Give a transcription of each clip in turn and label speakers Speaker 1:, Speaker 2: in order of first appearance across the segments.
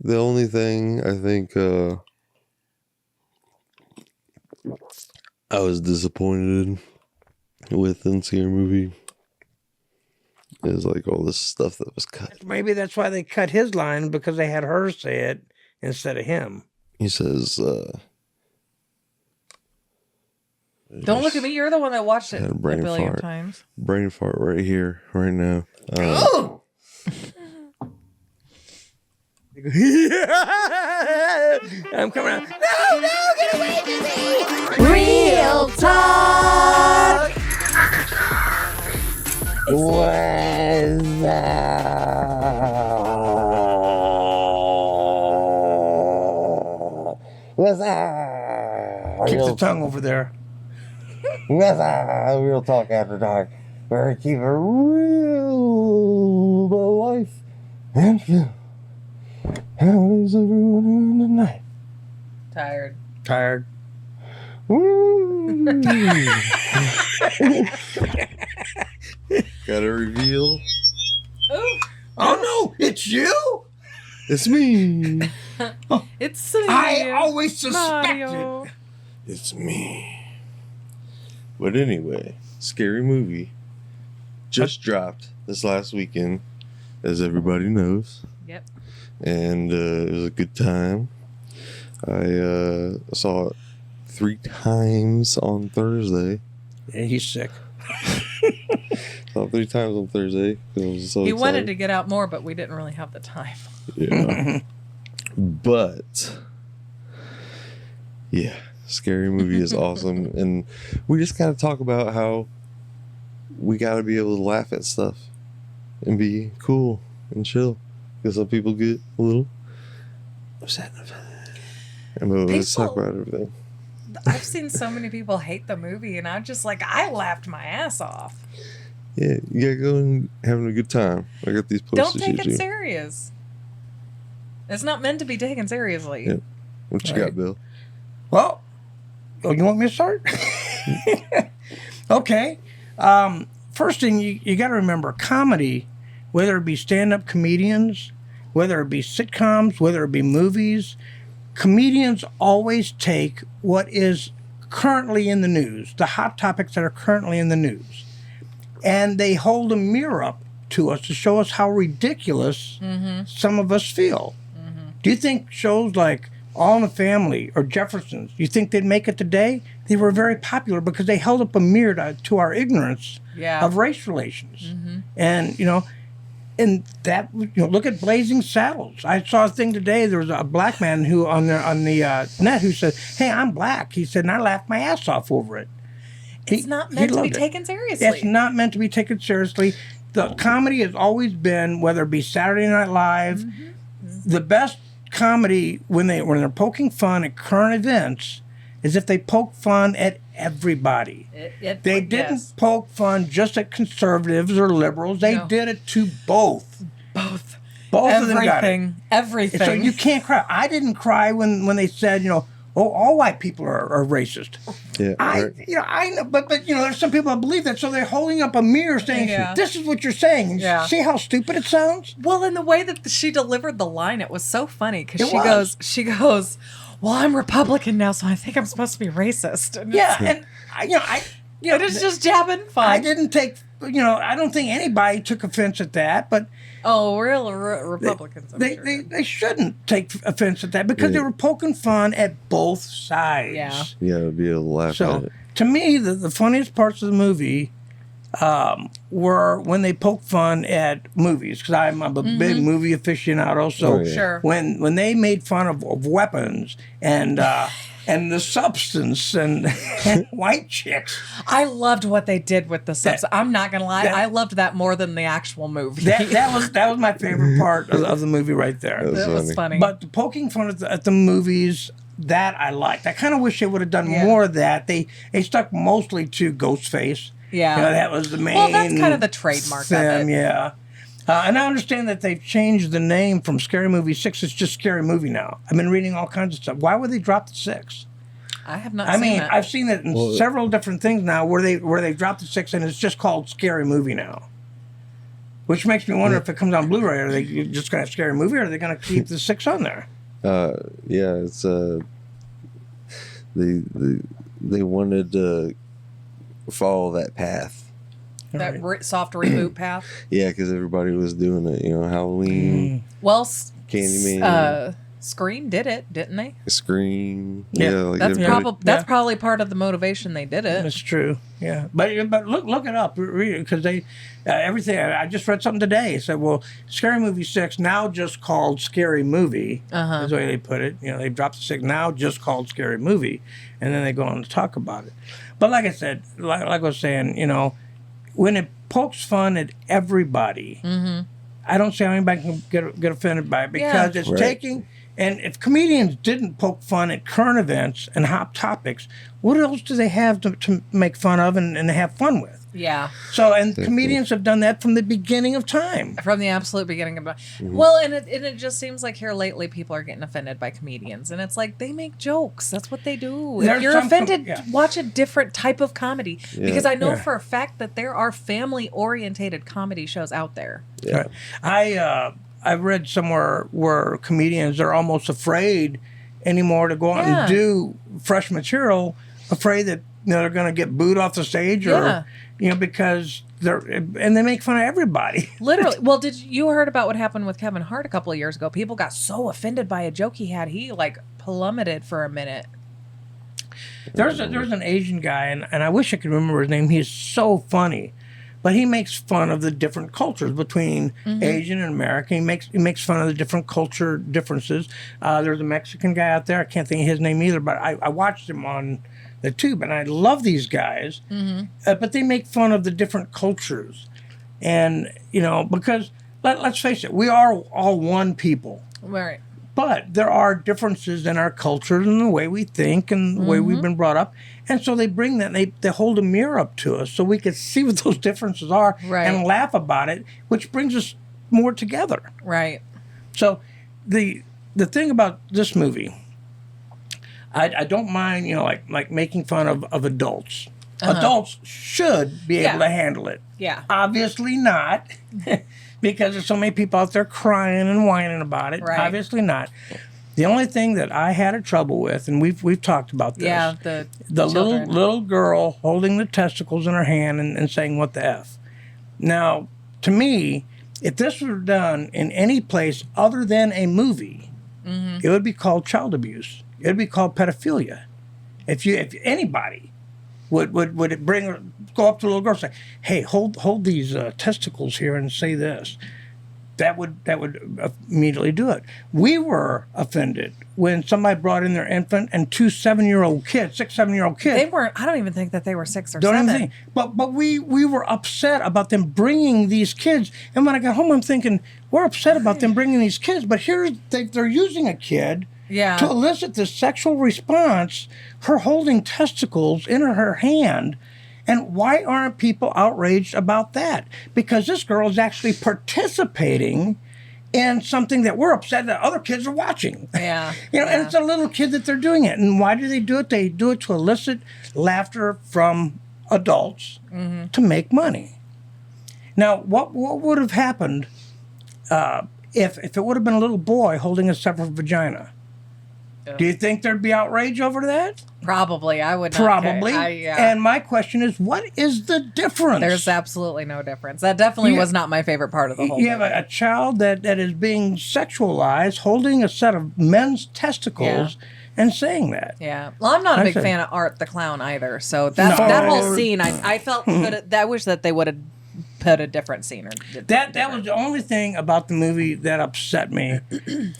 Speaker 1: The only thing I think I was disappointed with in Scary Movie is like all this stuff that was cut.
Speaker 2: Maybe that's why they cut his line, because they had her say it instead of him.
Speaker 1: He says,
Speaker 3: Don't look at me. You're the one that watched it
Speaker 1: had
Speaker 3: a
Speaker 1: a brain
Speaker 3: billion
Speaker 1: fart.
Speaker 3: times.
Speaker 1: Brain fart right here, right now.
Speaker 2: Oh! I'm coming out. No, get away from me!
Speaker 3: Real talk.
Speaker 2: Keep the tongue over there.
Speaker 1: Real talk after dark. Where I keep it real about life and feel. How is everyone in the night?
Speaker 3: Tired.
Speaker 2: Tired.
Speaker 1: Gotta reveal.
Speaker 3: Ooh.
Speaker 2: Oh no, it's you?
Speaker 1: It's me.
Speaker 3: It's silly.
Speaker 2: I always suspected.
Speaker 3: Mario.
Speaker 1: It's me. But anyway, Scary Movie just dropped this last weekend, as everybody knows.
Speaker 3: Yep.
Speaker 1: And it was a good time. I saw it 3 times on Thursday.
Speaker 2: Yeah, he's sick.
Speaker 1: Saw it 3 times on Thursday because I was so
Speaker 3: He
Speaker 1: excited.
Speaker 3: wanted to get out more, but we didn't really have the time.
Speaker 1: Yeah. But yeah, Scary Movie is awesome, and we just gotta talk about how we gotta be able to laugh at stuff and be cool and chill, because some people get a little upset. And let's talk about everything.
Speaker 3: I've seen so many people hate the movie, and I'm just like, I laughed my ass off.
Speaker 1: Yeah, you gotta go and having a good time. I got these posters.
Speaker 3: Don't take
Speaker 1: here,
Speaker 3: it
Speaker 1: too.
Speaker 3: serious. It's not meant to be taken seriously.
Speaker 1: Yep. What you got, Bill?
Speaker 2: Well, you want me to start? Okay. First thing, you got to remember, comedy, whether it be stand-up comedians, whether it be sitcoms, whether it be movies, comedians always take what is currently in the news, the hot topics that are currently in the news, and they hold a mirror up to us to show us how ridiculous some of us feel. Do you think shows like All in the Family or Jeffersons, you think they'd make it today? They were very popular because they held up a mirror to our ignorance of race relations. And, and that, look at Blazing Saddles. I saw a thing today. There was a black man who on the net who said, "Hey, I'm black." He said, and I laughed my ass off over it.
Speaker 3: It's not meant to be taken seriously.
Speaker 2: It's not meant to be taken seriously. The comedy has always been, whether it be Saturday Night Live, the best comedy when they're poking fun at current events is if they poke fun at everybody. They didn't poke fun just at conservatives or liberals. They did it to both.
Speaker 3: Both
Speaker 2: of them got it.
Speaker 3: Everything.
Speaker 2: So you can't cry. I didn't cry when they said, all white people are racist.
Speaker 1: Yeah,
Speaker 2: I know, but there's some people that believe that, so they're holding up a mirror saying, "This is what you're saying." See how stupid it sounds?
Speaker 3: Well, in the way that she deliveed the line, it was so funny because she goes, "Well, I'm Republican now, so I think I'm supposed to be racist." And
Speaker 2: it's
Speaker 3: just jabbing fun.
Speaker 2: I didn't take, I don't think anybody took offense at that, but.
Speaker 3: Oh, real Republicans.
Speaker 2: They shouldn't take offense at that because they were poking fun at both sides.
Speaker 1: Yeah, to be able to laugh at it.
Speaker 2: To me, the funniest parts of the movie were when they poke fun at movies, because I'm a big movie aficionado. So when they made fun of weapons and the substance and white chicks.
Speaker 3: I loved what they did with the substance. I'm not gonna lie, I loved that more than the actual movie.
Speaker 2: That was my favorite part of the movie right there.
Speaker 3: That was funny.
Speaker 2: But the poking fun at the movies, that I liked. I kind of wish they would have done more of that. They stuck mostly to Ghostface.
Speaker 3: Yeah,
Speaker 2: that was the main.
Speaker 3: Well, that's kind of the trademark of it.
Speaker 2: Yeah. And I understand that they've changed the name from Scary Movie 6. It's just Scary Movie now. I've been reading all kinds of stuff. Why would they drop the 6?
Speaker 3: I have not seen that.
Speaker 2: I've seen it in several different things now where they dropped the 6 and it's just called Scary Movie now. Which makes me wonder if it comes on Blu-ray, are they just going to have Scary Movie, or are they going to keep the 6 on there?
Speaker 1: Yeah, it's they wanted to follow that path.
Speaker 3: That soft reboot path.
Speaker 1: Yeah, because everybody was doing it. Halloween.
Speaker 3: Well,
Speaker 1: Candyman.
Speaker 3: Scream did it, didn't they?
Speaker 1: Scream.
Speaker 2: Yeah,
Speaker 3: That's probably part of the motivation they did it.
Speaker 2: That's true. Yeah, but look it up, because they everything. I just read something today. It said, well, Scary Movie 6 now just called Scary Movie. Is the way they put it. They dropped the 6 now just called Scary Movie, and then they go on to talk about it. But like I said, like I was saying, when it pokes fun at everybody, I don't see how anybody can get offended by it, because it's taking. And if comedians didn't poke fun at current events and hot topics, what else do they have to make fun of and have fun with?
Speaker 3: Yeah.
Speaker 2: So, and comedians have done that from the beginning of time.
Speaker 3: From the absolute beginning of Well, and it just seems like here lately people are getting offended by comedians. And it's like, they make jokes. That's what they do. If you're offended, watch a different type of comedy. Yeah. Because I know for a fact that there are family-orientated comedy shows out there.
Speaker 2: Yeah. I read somewhere where comedians are almost afraid anymore to go out and do fresh material, afraid that they're going to get booed off the stage, or because they make fun of everybody.
Speaker 3: Literally. Well, you heard about what happened with Kevin Hart a couple of years ago? People got so offended by a joke he had, he plummeted for a minute.
Speaker 2: There's an Asian guy, and I wish I could remember his name. He's so funny. But he makes fun of the different cultures between Asian and American. He makes fun of the different culture differences. There's a Mexican guy out there. I can't think of his name either, but I watched him on the tube, and I love these guys. But they make fun of the different cultures. And, because let's face it, we are all one people.
Speaker 3: Right.
Speaker 2: But there are differences in our cultures and the way we think and the way we've been brought up. And so they bring that, and they hold a mirror up to us so we can see what those differences are and laugh about it, which brings us more together.
Speaker 3: Right.
Speaker 2: So the thing about this movie, I don't mind, like making fun of adults. Adults should be able to handle it.
Speaker 3: Yeah.
Speaker 2: Obviously not. Because there's so many people out there crying and whining about it.
Speaker 3: Right.
Speaker 2: Obviously not. The only thing that I had a trouble with, and we've talked about this.
Speaker 3: Yeah,
Speaker 2: the little girl holding the testicles in her hand and saying, "What the F?" Now, to me, if this were done in any place other than a movie, it would be called child abuse. It would be called pedophilia. If anybody would go up to a little girl and say, "Hey, hold these testicles here and say this," that would immediately do it. We were offended when somebody brought in their infant and 2 7-year-old kids, 6 7-year-old kids.
Speaker 3: They weren't. I don't even think that they were 6 or
Speaker 2: don't
Speaker 3: 7.
Speaker 2: Even think. But we were upset about them bringing these kids. And when I got home, I'm thinking, we're upset about them bringing these kids. But they're using a kid.
Speaker 3: Yeah.
Speaker 2: To elicit this sexual response, her holding testicles in her hand. And why aren't people outraged about that? Because this girl is actually participating in something that we're upset that other kids are watching.
Speaker 3: Yeah.
Speaker 2: And it's a little kid that they're doing it. And why do they do it? They do it to elicit laughter from adults to make money. Now, what would have happened if it would have been a little boy holding a separate vagina? Do you think there'd be outrage over that?
Speaker 3: Probably. I would not.
Speaker 2: Probably. And my question is, what is the difference?
Speaker 3: There's absolutely no difference. That definitely was not my favorite part of the whole
Speaker 2: You have a child that is being sexualized, holding a set of men's testicles and saying that.
Speaker 3: Yeah. Well, I'm not a big fan of Art the Clown either. So that whole scene, I felt I wish that they would have put a different scene.
Speaker 2: That was the only thing about the movie that upset me.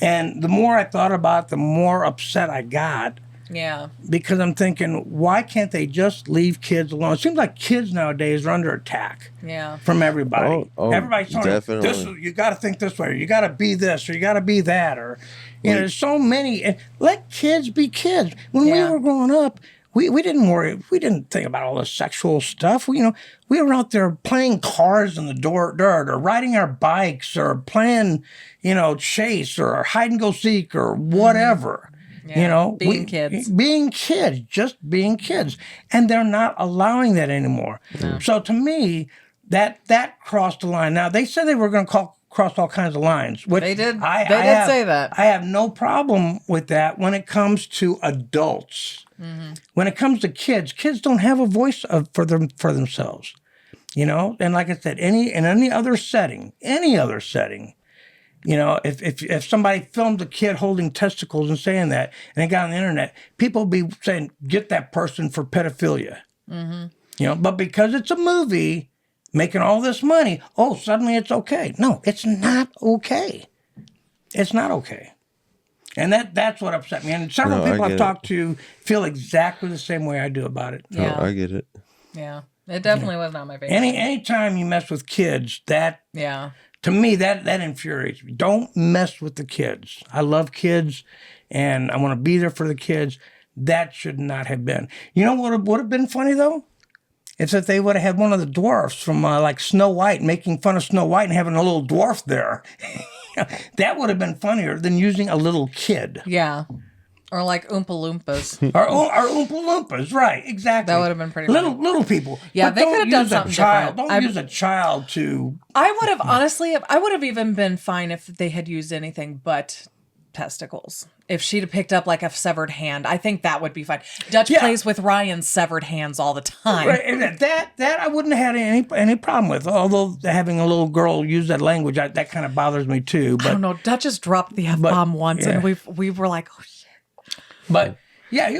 Speaker 2: And the more I thought about it, the more upset I got.
Speaker 3: Yeah. Because
Speaker 2: I'm thinking, why can't they just leave kids alone? It seems like kids nowadays are under attack.
Speaker 3: Yeah.
Speaker 2: From everybody. Everybody's telling
Speaker 1: definitely.
Speaker 2: you got to think this way, or you got to be this, or you got to be that, or there's so many. And let kids be kids. When we were growing up, we didn't worry. We didn't think about all the sexual stuff. We were out there playing cars in the dirt, or riding our bikes, or playing, chase, or hide and go seek, or whatever.
Speaker 3: Yeah, being kids.
Speaker 2: Just being kids. And they're not allowing that anymore. No. So to me, that crossed the line. Now, they said they were going to cross all kinds of lines. Which
Speaker 3: They did. They did say that.
Speaker 2: I have no problem with that when it comes to adults. Mm-hmm. When it comes to kids don't have a voice for themselves. You know, and like I said, in any other setting, you know, if somebody filmed a kid holding testicles and saying that, and they got on the internet, people would be saying, get that person for pedophilia. Mm-hmm. You know, but because it's a movie making all this money, suddenly it's okay. No, it's not okay. It's not okay. And that's what upset me. And several people I've talked to feel exactly the same way I do about it.
Speaker 1: Yeah, I get it.
Speaker 3: Yeah. It definitely was not my favorite.
Speaker 2: Anytime you mess with kids, to me, that infuriates me. Don't mess with the kids. I love kids, and I want to be there for the kids. That should not have been. You know what would have been funny, though? It's if they would have had one of the dwarfs from, like, Snow White, making fun of Snow White and having a little dwarf there. That would have been funnier than using a little kid.
Speaker 3: Yeah. Or like Oompa Loompas.
Speaker 2: or Oompa Loompas, right, exactly.
Speaker 3: That would have been pretty
Speaker 2: little people.
Speaker 3: Yeah, but they could have done something different.
Speaker 2: Don't use a child to...
Speaker 3: I would have, honestly, I would have even been fine if they had used anything but testicles. If she'd have picked up like a severed hand, I think that would be fine. Dutch plays with Ryan's severed hands all the time.
Speaker 2: Right, and that I wouldn't have had any problem with. Although having a little girl use that language, that kind of bothers me too. But,
Speaker 3: I don't know. Dutch has dropped the F-bomb once, and we were like, oh, shit.
Speaker 2: But because you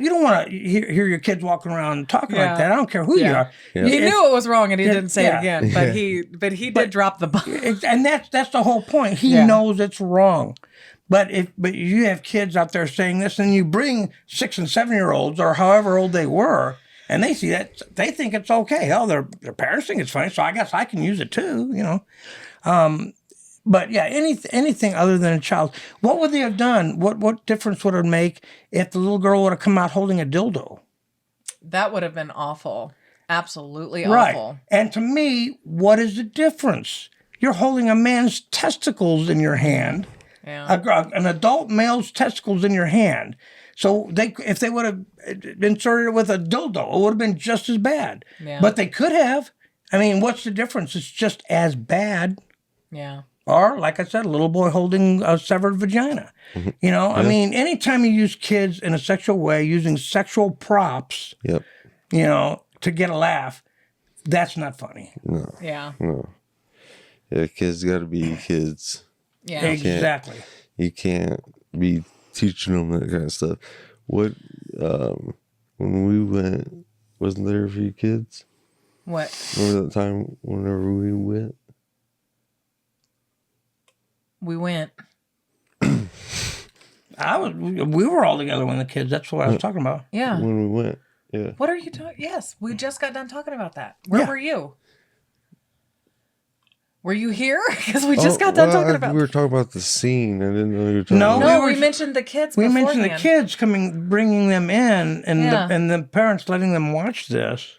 Speaker 2: don't want to hear your kids walking around talking like that. I don't care who you are.
Speaker 3: Yeah. He knew it was wrong, and he didn't say it again. But he did drop the bomb.
Speaker 2: And that's the whole point. He knows it's wrong. But you have kids out there saying this, and you bring 6 and 7-year-olds or however old they were, and they see that, they think it's okay. Oh, their parents think it's funny, so I guess I can use it too. You know. But yeah, anything other than a child. What would they have done? What difference would it make if the little girl would have come out holding a dildo?
Speaker 3: That would have been awful. Absolutely
Speaker 2: right.
Speaker 3: Awful.
Speaker 2: And to me, what is the difference? You're holding a man's testicles in your hand. Yeah. An adult male's testicles in your hand. So if they would have inserted it with a dildo, it would have been just as bad. Yeah. But they could have. I mean, what's the difference? It's just as bad.
Speaker 3: Yeah.
Speaker 2: Or, like I said, a little boy holding a severed vagina. You know, I mean, anytime you use kids in a sexual way, using sexual props, you know, to get a laugh, that's not funny.
Speaker 1: No.
Speaker 3: Yeah.
Speaker 1: No. Yeah, kids got to be kids.
Speaker 3: Yeah.
Speaker 2: Exactly.
Speaker 1: You can't be teaching them that kind of stuff. What, when we went, wasn't there a few kids?
Speaker 3: What?
Speaker 1: Remember that time whenever we went?
Speaker 3: We went.
Speaker 2: We were all together when the kids. That's what I was talking about.
Speaker 3: Yeah.
Speaker 1: When we went. Yeah.
Speaker 3: What are you talking? Yes, we just got done talking about that. Where were you? Were you here? Because we just got done talking about.
Speaker 1: We were talking about the scene. I didn't know you were talking.
Speaker 3: No, we mentioned the kids.
Speaker 2: We mentioned the kids bringing them in, and the parents letting them watch this,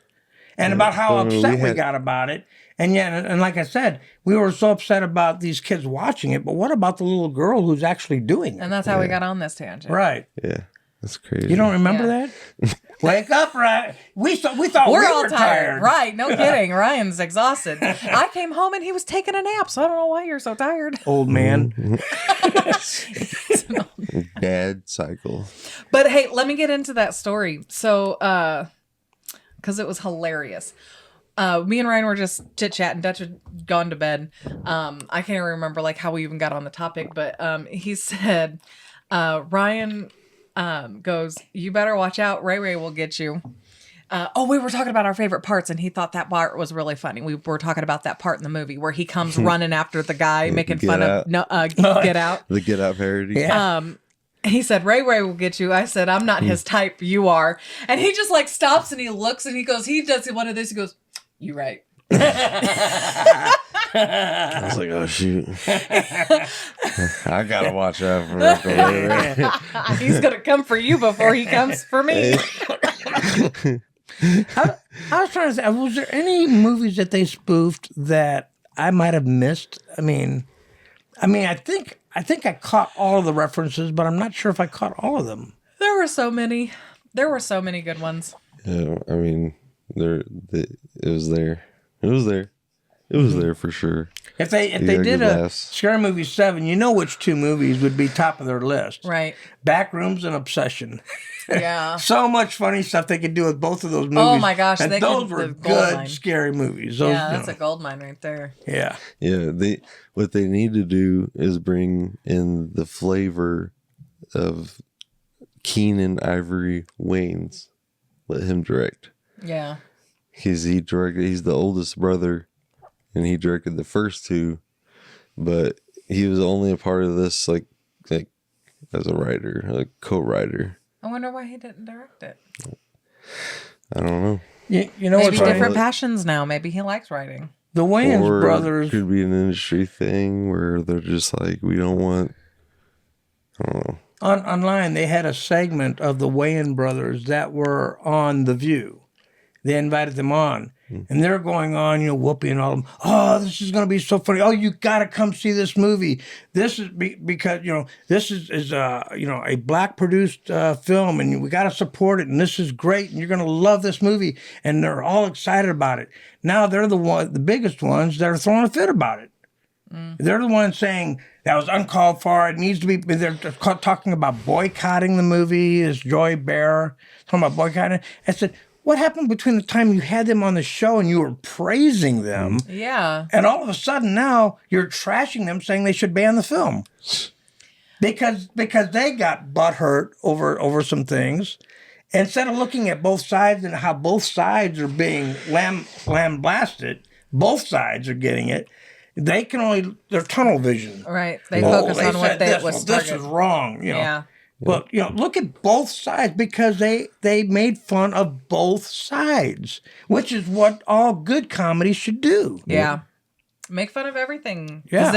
Speaker 2: and about how upset we got about it. And and like I said, we were so upset about these kids watching it, but what about the little girl who's actually doing it?
Speaker 3: And that's how we got on this tangent.
Speaker 2: Right.
Speaker 1: Yeah. That's crazy.
Speaker 2: You don't remember that? Wake up, Ryan. We thought we
Speaker 3: all
Speaker 2: were tired.
Speaker 3: Right. No kidding. Ryan's exhausted. I came home and he was taking a nap, so I don't know why you're so tired.
Speaker 2: Old man.
Speaker 1: Dad cycle.
Speaker 3: But hey, let me get into that story. So, because it was hilarious. Me and Ryan were just chit-chatting. Dutch had gone to bed. I can't even remember like how we even got on the topic, but he said, Ryan goes, you better watch out. Ray Ray will get you. We were talking about our favorite parts, and he thought that part was really funny. We were talking about that part in the movie where he comes running after the guy, making fun of Get Out.
Speaker 1: The Get Out parody.
Speaker 2: Yeah.
Speaker 3: He said, Ray Ray will get you. I said, I'm not his type. You are. And he just like stops and he looks and he goes, he does one of this. He goes, you right.
Speaker 1: I was like, oh, shoot. I got to watch out for that.
Speaker 3: He's going to come for you before he comes for me.
Speaker 2: I was trying to say, was there any movies that they spoofed that I might have missed? I mean, I think I caught all of the references, but I'm not sure if I caught all of them.
Speaker 3: There were so many. There were so many good ones.
Speaker 1: Yeah, I mean, it was there. It was there. It was there for sure.
Speaker 2: If they did a Scary Movie 7, you know which two movies would be top of their list.
Speaker 3: Right.
Speaker 2: Backrooms and Obsession.
Speaker 3: Yeah.
Speaker 2: So much funny stuff they could do with both of those movies.
Speaker 3: Oh my gosh,
Speaker 2: and those were good scary movies. Those,
Speaker 3: that's a gold mine right there.
Speaker 2: Yeah.
Speaker 1: Yeah. What they need to do is bring in the flavor of Keenan Ivory Wayans. Let him direct.
Speaker 3: Yeah.
Speaker 1: He's the oldest brother, and he directed the first two, but he was only a part of this like as a writer, like co-writer.
Speaker 3: I wonder why he didn't direct it.
Speaker 1: I don't know.
Speaker 2: You know
Speaker 3: maybe
Speaker 2: what's
Speaker 3: different passions now. Maybe he likes writing.
Speaker 2: The Wayans brothers
Speaker 1: could be an industry thing where they're just like, we don't want. I don't know.
Speaker 2: Online, they had a segment of the Wayans brothers that were on The View. They invited them on, and they're going on, whooping all of them. Oh, this is going to be so funny. Oh, you got to come see this movie. This is because, this is a black produced film, and we got to support it. And this is great. And you're going to love this movie. And they're all excited about it. Now they're the biggest ones that are throwing a fit about it. They're the ones saying that was uncalled for. It needs to be. They're talking about boycotting the movie. Is Joy Bear talking about boycotting? I said, what happened between the time you had them on the show and you were praising them?
Speaker 3: Yeah.
Speaker 2: And all of a sudden now you're trashing them, saying they should ban the film because they got butthurt over some things. Instead of looking at both sides and how both sides are being lambasted, both sides are getting it. They can only, their tunnel vision.
Speaker 3: Right. They focus on what was
Speaker 2: this is wrong.
Speaker 3: Yeah.
Speaker 2: But, look at both sides because they made fun of both sides, which is what all good comedy should do.
Speaker 3: Yeah. Make fun of everything.
Speaker 2: Yeah.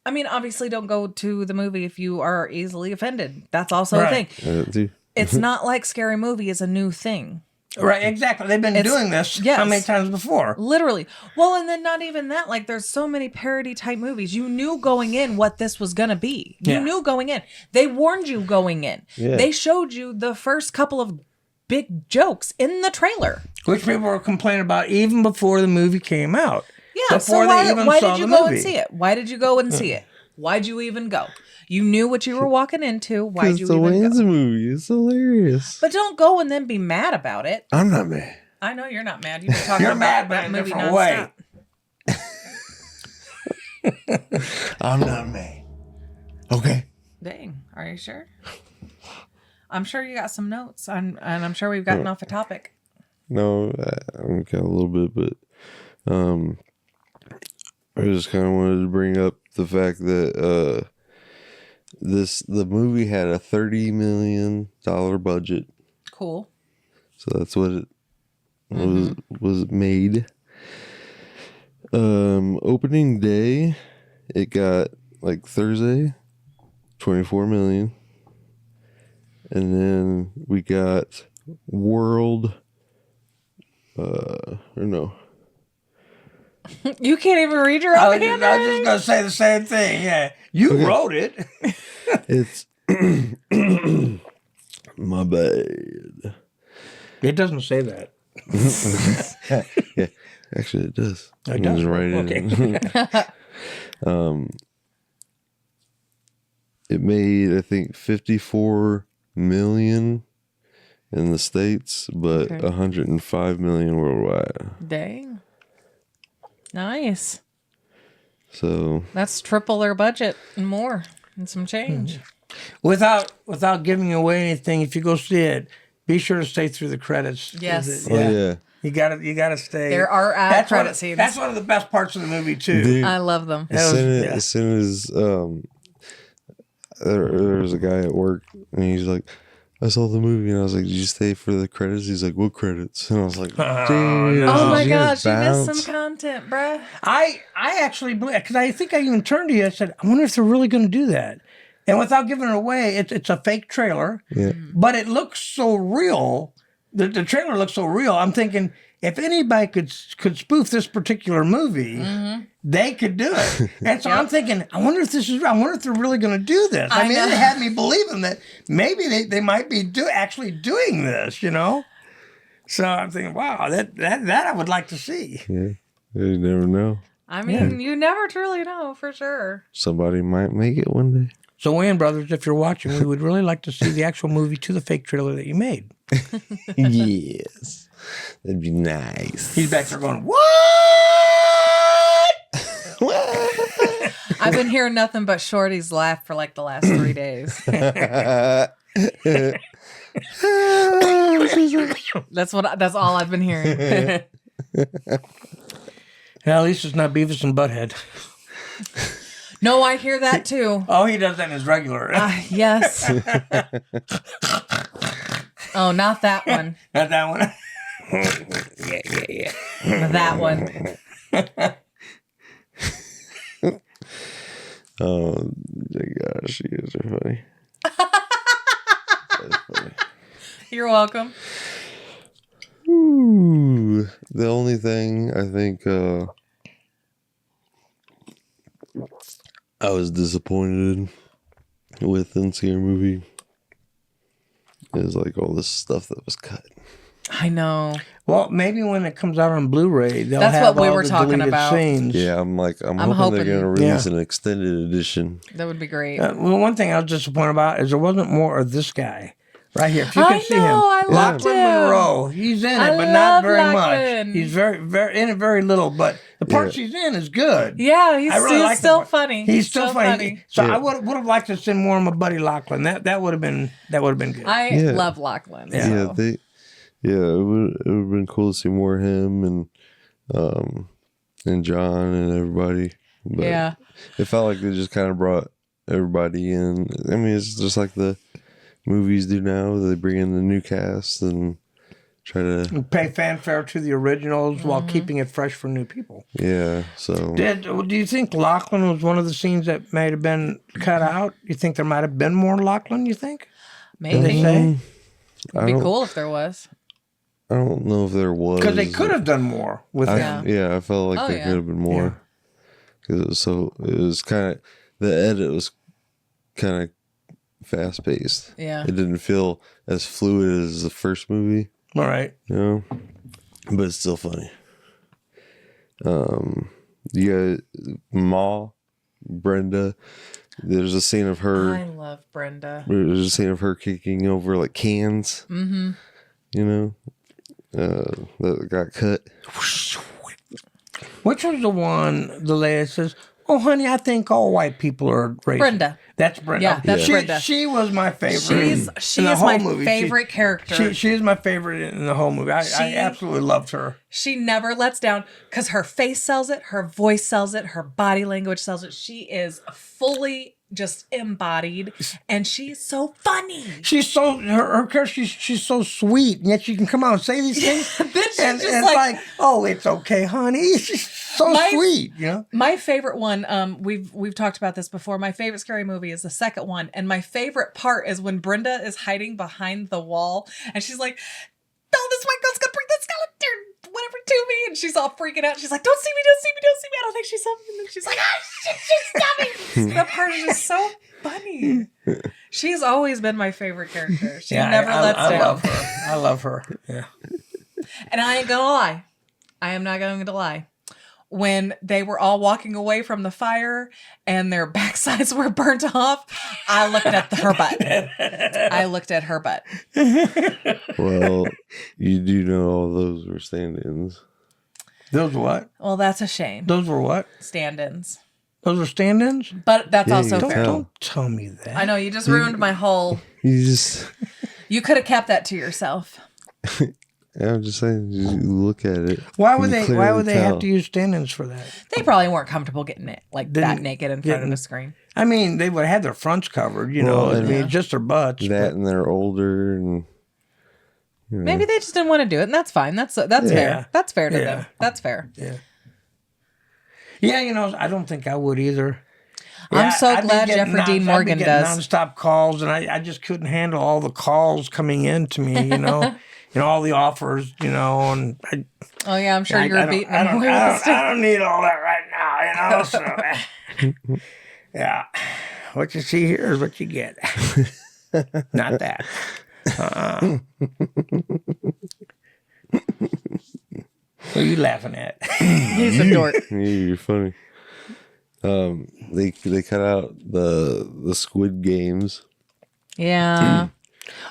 Speaker 3: Obviously don't go to the movie if you are easily offended. That's also a thing. It's not like Scary Movie is a new thing.
Speaker 2: Right, exactly. They've been doing this how many times before?
Speaker 3: Literally. Well, and then not even that. Like, there's so many parody type movies. You knew going in what this was going to be. You knew going in. They warned you going in. Yeah. They showed you the first couple of big jokes in the trailer.
Speaker 2: Which people were complaining about even before the movie came out.
Speaker 3: Yeah,
Speaker 2: before
Speaker 3: why did you go and see it? Why did you go and see it? Why'd you even go? You knew what you were walking into. Why'd you even go?
Speaker 1: It's the Wayans movie. It's hilarious.
Speaker 3: But don't go and then be mad about it.
Speaker 1: I'm not mad.
Speaker 3: I know you're not mad. You've been talking
Speaker 2: you're
Speaker 3: about
Speaker 2: mad,
Speaker 3: that movie
Speaker 2: nonstop.
Speaker 1: I'm not mad. Okay.
Speaker 3: Dang. Are you sure? I'm sure you got some notes. And I'm sure we've gotten off a topic.
Speaker 1: No, I got a little bit, but I just kind of wanted to bring up the fact that the movie had a $30 million budget.
Speaker 3: Cool.
Speaker 1: So that's what it was made. Opening day, it got like Thursday, 24 million. And then we got world
Speaker 3: You can't even read your own handwriting.
Speaker 2: I was just going to say the same thing. Yeah. You wrote it.
Speaker 1: It's my bad.
Speaker 2: It doesn't say that.
Speaker 1: Yeah, actually it does.
Speaker 2: It does.
Speaker 1: It it made, I think, 54 million in the States, but 105 million worldwide.
Speaker 3: Dang. Nice.
Speaker 1: So
Speaker 3: that's triple their budget and more and some change.
Speaker 2: Without giving away anything, if you go see it, be sure to stay through the credits.
Speaker 3: Yes.
Speaker 1: Yeah.
Speaker 2: You gotta stay.
Speaker 3: There are credit scenes.
Speaker 2: That's one of the best parts of the movie too.
Speaker 1: Dude,
Speaker 3: I love them.
Speaker 1: As soon as there was a guy at work and he's like, I saw the movie and I was like, did you stay for the credits? He's like, what credits? And I was like, dude,
Speaker 3: oh my gosh, you missed some content, bruh.
Speaker 2: I actually believe, because I think I even turned to you. I said, I wonder if they're really going to do that. And without giving it away, it's a fake trailer, but it looks so real. The trailer looks so real. I'm thinking, if anybody could spoof this particular movie, they could do it. And so I'm thinking, I wonder if they're really going to do this. I mean, it had me believing that maybe they might be actually doing this, you know? So I'm thinking, wow, that I would like to see.
Speaker 1: Yeah, you never know.
Speaker 3: I mean, you never truly know for sure.
Speaker 1: Somebody might make it one day.
Speaker 2: So, Wayne Brothers, if you're watching, we would really like to see the actual movie to the fake trailer that you made.
Speaker 1: Yes. That'd be nice.
Speaker 2: He's back there going, what?
Speaker 3: I've been hearing nothing but Shorty's laugh for like the last 3 days. That's all I've been hearing.
Speaker 2: At least it's not Beavis and Butthead.
Speaker 3: No, I hear that too.
Speaker 2: Oh, he does that in his regular.
Speaker 3: Yes. Oh, not that one.
Speaker 2: Not that one.
Speaker 3: Yeah. That one.
Speaker 1: Oh my gosh, you guys are funny. That's funny.
Speaker 3: You're welcome.
Speaker 1: Ooh, the only thing I think I was disappointed with in Scary Movie is like all this stuff that was cut.
Speaker 3: I know.
Speaker 2: Well, maybe when it comes out on Blu-ray, they'll
Speaker 3: That's
Speaker 2: have
Speaker 3: what we
Speaker 2: all
Speaker 3: were
Speaker 2: the
Speaker 3: talking
Speaker 2: deleted
Speaker 3: about.
Speaker 2: scenes.
Speaker 1: Yeah, I'm hoping
Speaker 3: hoping-
Speaker 1: they're gonna release an extended edition.
Speaker 3: That would be great.
Speaker 2: Well, one thing I was disappointed about is there wasn't more of this guy right here. If you
Speaker 3: I
Speaker 2: can see him,
Speaker 3: know, I loved
Speaker 2: Lachlan
Speaker 3: him.
Speaker 2: Monroe. He's in it,
Speaker 3: I
Speaker 2: but not
Speaker 3: love
Speaker 2: very
Speaker 3: Lachlan.
Speaker 2: much. He's very in it very little, but the parts he's in is good.
Speaker 3: Yeah, he's,
Speaker 2: I really
Speaker 3: he's
Speaker 2: like the
Speaker 3: still
Speaker 2: part.
Speaker 3: funny.
Speaker 2: He's still funny. So
Speaker 1: Yeah.
Speaker 2: I would have liked to see more of my buddy Lachlan. That would have been good.
Speaker 3: I
Speaker 1: Yeah.
Speaker 3: love Lachlan.
Speaker 1: Yeah,
Speaker 3: So.
Speaker 1: it would have been cool to see more of him and John and everybody. But
Speaker 3: Yeah.
Speaker 1: it felt like they just kind of brought everybody in. I mean, it's just like the movies do now. They bring in the new cast and try to
Speaker 2: Pay fanfare to the originals while keeping it fresh for new people.
Speaker 1: So
Speaker 2: Do you think Lachlan was one of the scenes that might have been cut out? You think there might have been more Lachlan, you think?
Speaker 3: Maybe.
Speaker 2: They say?
Speaker 3: It'd be cool if there was.
Speaker 1: I don't know if there was,
Speaker 2: Because they could have done more with him.
Speaker 1: I felt like there could have been more because it was kind of the edit was kind of fast paced.
Speaker 3: Yeah.
Speaker 1: It didn't feel as fluid as the first movie,
Speaker 2: All right.
Speaker 1: but it's still funny. You got Brenda. There's a scene of her.
Speaker 3: I love Brenda.
Speaker 1: There's a scene of her kicking over like cans. Mm-hmm. That got cut.
Speaker 2: Which was the one the lady says, "Oh, honey, I think all white people are racist."
Speaker 3: Brenda.
Speaker 2: That's Brenda.
Speaker 3: Yeah, that's Brenda.
Speaker 2: She was my favorite.
Speaker 3: She
Speaker 2: in the
Speaker 3: is
Speaker 2: whole
Speaker 3: my
Speaker 2: movie.
Speaker 3: favorite character.
Speaker 2: She is my favorite in the whole movie. I absolutely loved her.
Speaker 3: She never lets down because her face sells it, her voice sells it, her body language sells it. She is fully just embodied, and she's so funny.
Speaker 2: She's so her character. She's so sweet, and yet she can come out and say these things.
Speaker 3: Then she's
Speaker 2: and
Speaker 3: just
Speaker 2: it's like, oh, it's okay, honey. She's so sweet, you know.
Speaker 3: My favorite one, we've talked about this before. My favorite scary movie is the second one, and my favorite part is when Brenda is hiding behind the wall, and she's like, "No, this white girl's gonna bring this skeleton, whatever, to me," and she's all freaking out. She's like, "Don't see me, don't see me, don't see me." I don't think she's something. And then she's like, "Ah, shit, she's coming." That part is just so funny. She's always been my favorite character. She never lets down.
Speaker 2: I love her. I love her. Yeah.
Speaker 3: And I ain't gonna lie. I am not going to lie. When they were all walking away from the fire and their backsides were burnt off, I looked at her butt. I looked at her butt.
Speaker 1: Well, you do know all those were stand-ins.
Speaker 2: Those what?
Speaker 3: Well, that's a shame.
Speaker 2: Those were what?
Speaker 3: Stand-ins.
Speaker 2: Those were stand-ins?
Speaker 3: But that's also
Speaker 1: you can
Speaker 3: fair.
Speaker 1: tell.
Speaker 2: Don't tell me that.
Speaker 3: I know, you just ruined my whole...
Speaker 1: You just,
Speaker 3: You could have kept that to yourself.
Speaker 1: I'm just saying, you look at it.
Speaker 2: Why
Speaker 1: you
Speaker 2: would
Speaker 1: can
Speaker 2: they? Why would
Speaker 1: clearly
Speaker 2: they have
Speaker 1: tell.
Speaker 2: to use stand-ins for that?
Speaker 3: They probably weren't comfortable getting it like that naked in front of the screen.
Speaker 2: I mean, they would have had their fronts covered, you know.
Speaker 1: Well,
Speaker 2: I mean, just their butts.
Speaker 1: That and they're older and
Speaker 3: Maybe they just didn't want to do it, and that's fine. That's fair. That's fair to them. That's fair.
Speaker 2: Yeah, you know, I don't think I would either.
Speaker 3: I'm so
Speaker 2: I'd be
Speaker 3: glad
Speaker 2: getting
Speaker 3: Jeffrey Dean Morgan
Speaker 2: I'd be getting
Speaker 3: does.
Speaker 2: nonstop calls, and I just couldn't handle all the calls coming in to me, you know. All the offers, you know, and
Speaker 3: Oh yeah, I'm sure you're beating them away with
Speaker 2: I
Speaker 3: stuff.
Speaker 2: don't need all that right now, you know. So, yeah, what you see here is what you get. Not that. What are you laughing at?
Speaker 3: He's a dork.
Speaker 1: You're funny. They cut out the Squid Games.
Speaker 3: Yeah.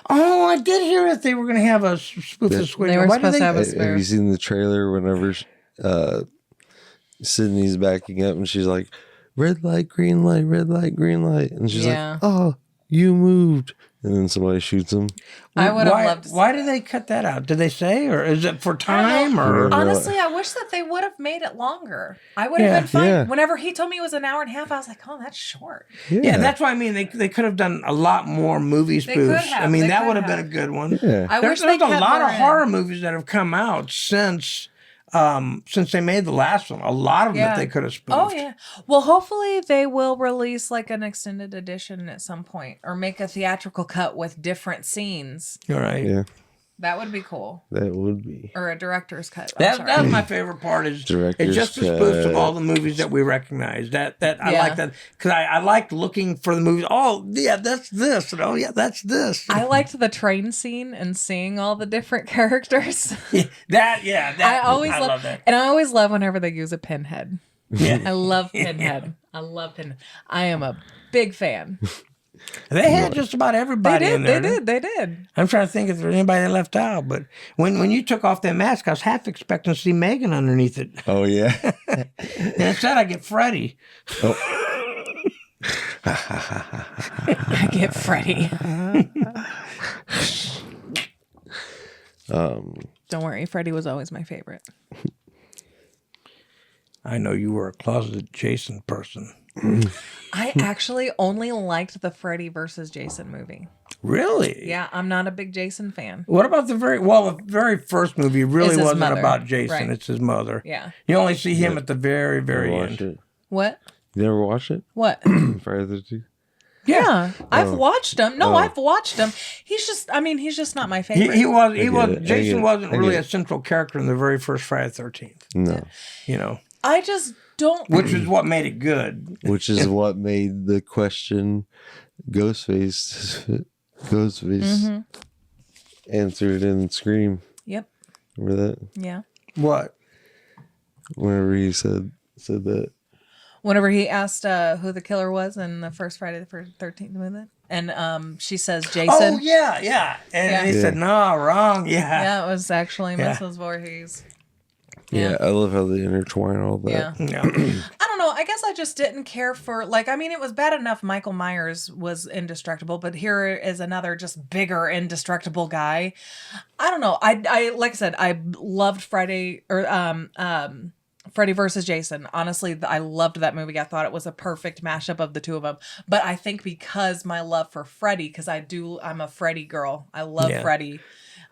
Speaker 2: Oh, I did hear that they were going to have a spoof of Squid.
Speaker 3: They were
Speaker 2: Why
Speaker 3: supposed
Speaker 2: did
Speaker 3: to have a
Speaker 1: Have
Speaker 3: spoof.
Speaker 1: you seen the trailer whenever Sydney's backing up and she's like, red light, green light, and she's
Speaker 3: Yeah.
Speaker 1: like, oh, you moved, and then somebody shoots him.
Speaker 3: I would have loved to see
Speaker 2: Why did they cut that out? Did they say, or is it for
Speaker 3: I
Speaker 2: time?
Speaker 3: don't know.
Speaker 2: Or
Speaker 3: Honestly, I wish that they would have made it longer. I would have been fine.
Speaker 1: Yeah.
Speaker 3: Whenever he told me it was an hour and a half, I was like, oh, that's short.
Speaker 2: yeah, that's why I mean they could have done a lot more movie
Speaker 3: They could
Speaker 2: spoofs.
Speaker 3: have.
Speaker 2: I mean
Speaker 3: They
Speaker 2: that
Speaker 3: could
Speaker 2: would have been
Speaker 3: have.
Speaker 2: a good one.
Speaker 1: Yeah.
Speaker 3: I wish
Speaker 2: There's
Speaker 3: they
Speaker 2: a
Speaker 3: kept
Speaker 2: lot of
Speaker 3: more in.
Speaker 2: horror movies that have come out since they made the last one. A lot of them that they could have spoofed.
Speaker 3: Oh yeah. Well, hopefully they will release like an extended edition at some point, or make a theatrical cut with different scenes.
Speaker 2: You're right.
Speaker 1: Yeah,
Speaker 3: That would be cool.
Speaker 1: that would be.
Speaker 3: Or a director's cut. I'm sorry.
Speaker 2: That's my favorite part. Is
Speaker 1: Director's
Speaker 2: it's just the spoofs of
Speaker 1: cut.
Speaker 2: all the movies that we recognize. That I
Speaker 3: Yeah.
Speaker 2: like that because I like looking for the movies. Oh yeah, that's this. And oh yeah, that's this.
Speaker 3: I liked the train scene and seeing all the different characters. I always love
Speaker 2: that.
Speaker 3: And I always love whenever they use a pinhead.
Speaker 2: Yeah.
Speaker 3: I love Pinhead. I love Pinhead. I am a big fan.
Speaker 2: They had just about everybody in there.
Speaker 3: They did.
Speaker 2: I'm trying to think if there's anybody that left out. But when you took off that mask, I was half expecting to see Megan underneath it.
Speaker 1: Oh yeah.
Speaker 2: And instead, I get Freddy.
Speaker 3: I get Freddy. Don't worry, Freddy was always my favorite.
Speaker 2: I know you were a closeted Jason person.
Speaker 3: I actually only liked the Freddy versus Jason movie.
Speaker 2: Really?
Speaker 3: Yeah, I'm not a big Jason fan.
Speaker 2: What about the very first movie really
Speaker 3: It's his
Speaker 2: wasn't
Speaker 3: mother.
Speaker 2: about Jason.
Speaker 3: Right.
Speaker 2: It's his mother.
Speaker 3: Yeah.
Speaker 2: You only see him at the very, very
Speaker 1: Watch
Speaker 2: end.
Speaker 1: it.
Speaker 3: What?
Speaker 1: You never watched it?
Speaker 3: What?
Speaker 1: Friday the 13th?
Speaker 3: Yeah, I've watched him. No,
Speaker 1: Oh.
Speaker 3: I've watched him. He's just not my favorite.
Speaker 2: He was.
Speaker 1: get it.
Speaker 2: Jason wasn't
Speaker 1: I get
Speaker 2: really
Speaker 1: it.
Speaker 2: a central character in the very first Friday the 13th.
Speaker 1: No.
Speaker 2: You know,
Speaker 3: I just don't.
Speaker 2: which is what made it good.
Speaker 1: Which is what made the question Ghostface answered in Scream.
Speaker 3: Yep.
Speaker 1: Remember that?
Speaker 3: Yeah.
Speaker 2: What?
Speaker 1: Whenever he said that.
Speaker 3: Whenever he asked who the killer was in the first Friday the 13th movie, and she says Jason.
Speaker 2: Oh yeah. And he said, "No, wrong." Yeah.
Speaker 3: Yeah, it was actually
Speaker 2: Yeah.
Speaker 3: Mrs. Voorhees.
Speaker 1: Yeah, I love how they intertwine all that.
Speaker 3: Yeah.
Speaker 2: Yeah.
Speaker 3: I don't know. I guess I just didn't care for, like, I mean, it was bad enough Michael Myers was indestructible, but here is another just bigger indestructible guy. I don't know. I like I said, I loved Freddy versus Jason. Honestly, I loved that movie. I thought it was a perfect mashup of the two of them. But I think because my love for Freddy, because I'm a Freddy girl. I love Freddy.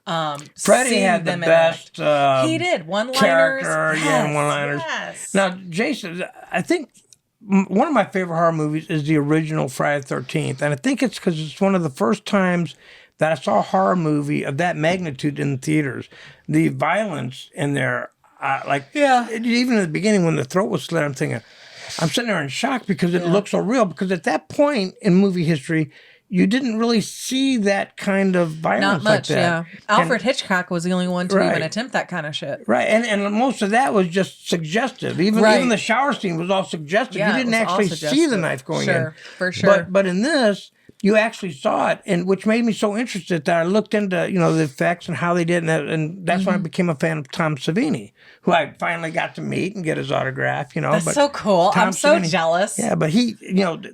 Speaker 2: Freddy
Speaker 3: seeing
Speaker 2: had the
Speaker 3: them
Speaker 2: best.
Speaker 3: he did one-liners.
Speaker 2: Character,
Speaker 3: Yes,
Speaker 2: one-liners.
Speaker 3: yes.
Speaker 2: Now, Jason, I think one of my favorite horror movies is the original Friday the 13th, and I think it's because it's one of the first times that I saw a horror movie of that magnitude in the theaters. The violence in there, even at the beginning when the throat was slit, I'm sitting there in shock because it looked so real. Because at that point in movie history, you didn't really see that kind of violence
Speaker 3: Not much,
Speaker 2: like that.
Speaker 3: yeah. Alfred Hitchcock was the only one to even attempt that kind of shit.
Speaker 2: Right, and most of that was just suggestive. Even the shower scene was all suggestive.
Speaker 3: Yeah,
Speaker 2: you didn't
Speaker 3: it was all
Speaker 2: actually see the
Speaker 3: suggestive.
Speaker 2: knife going
Speaker 3: Sure,
Speaker 2: in.
Speaker 3: for sure.
Speaker 2: But in this, you actually saw it, and which made me so interested that I looked into the effects and how they did, and that's when I became a fan of Tom Savini, who I finally got to meet and get his autograph.
Speaker 3: That's so cool. I'm so jealous.
Speaker 2: Yeah, but he,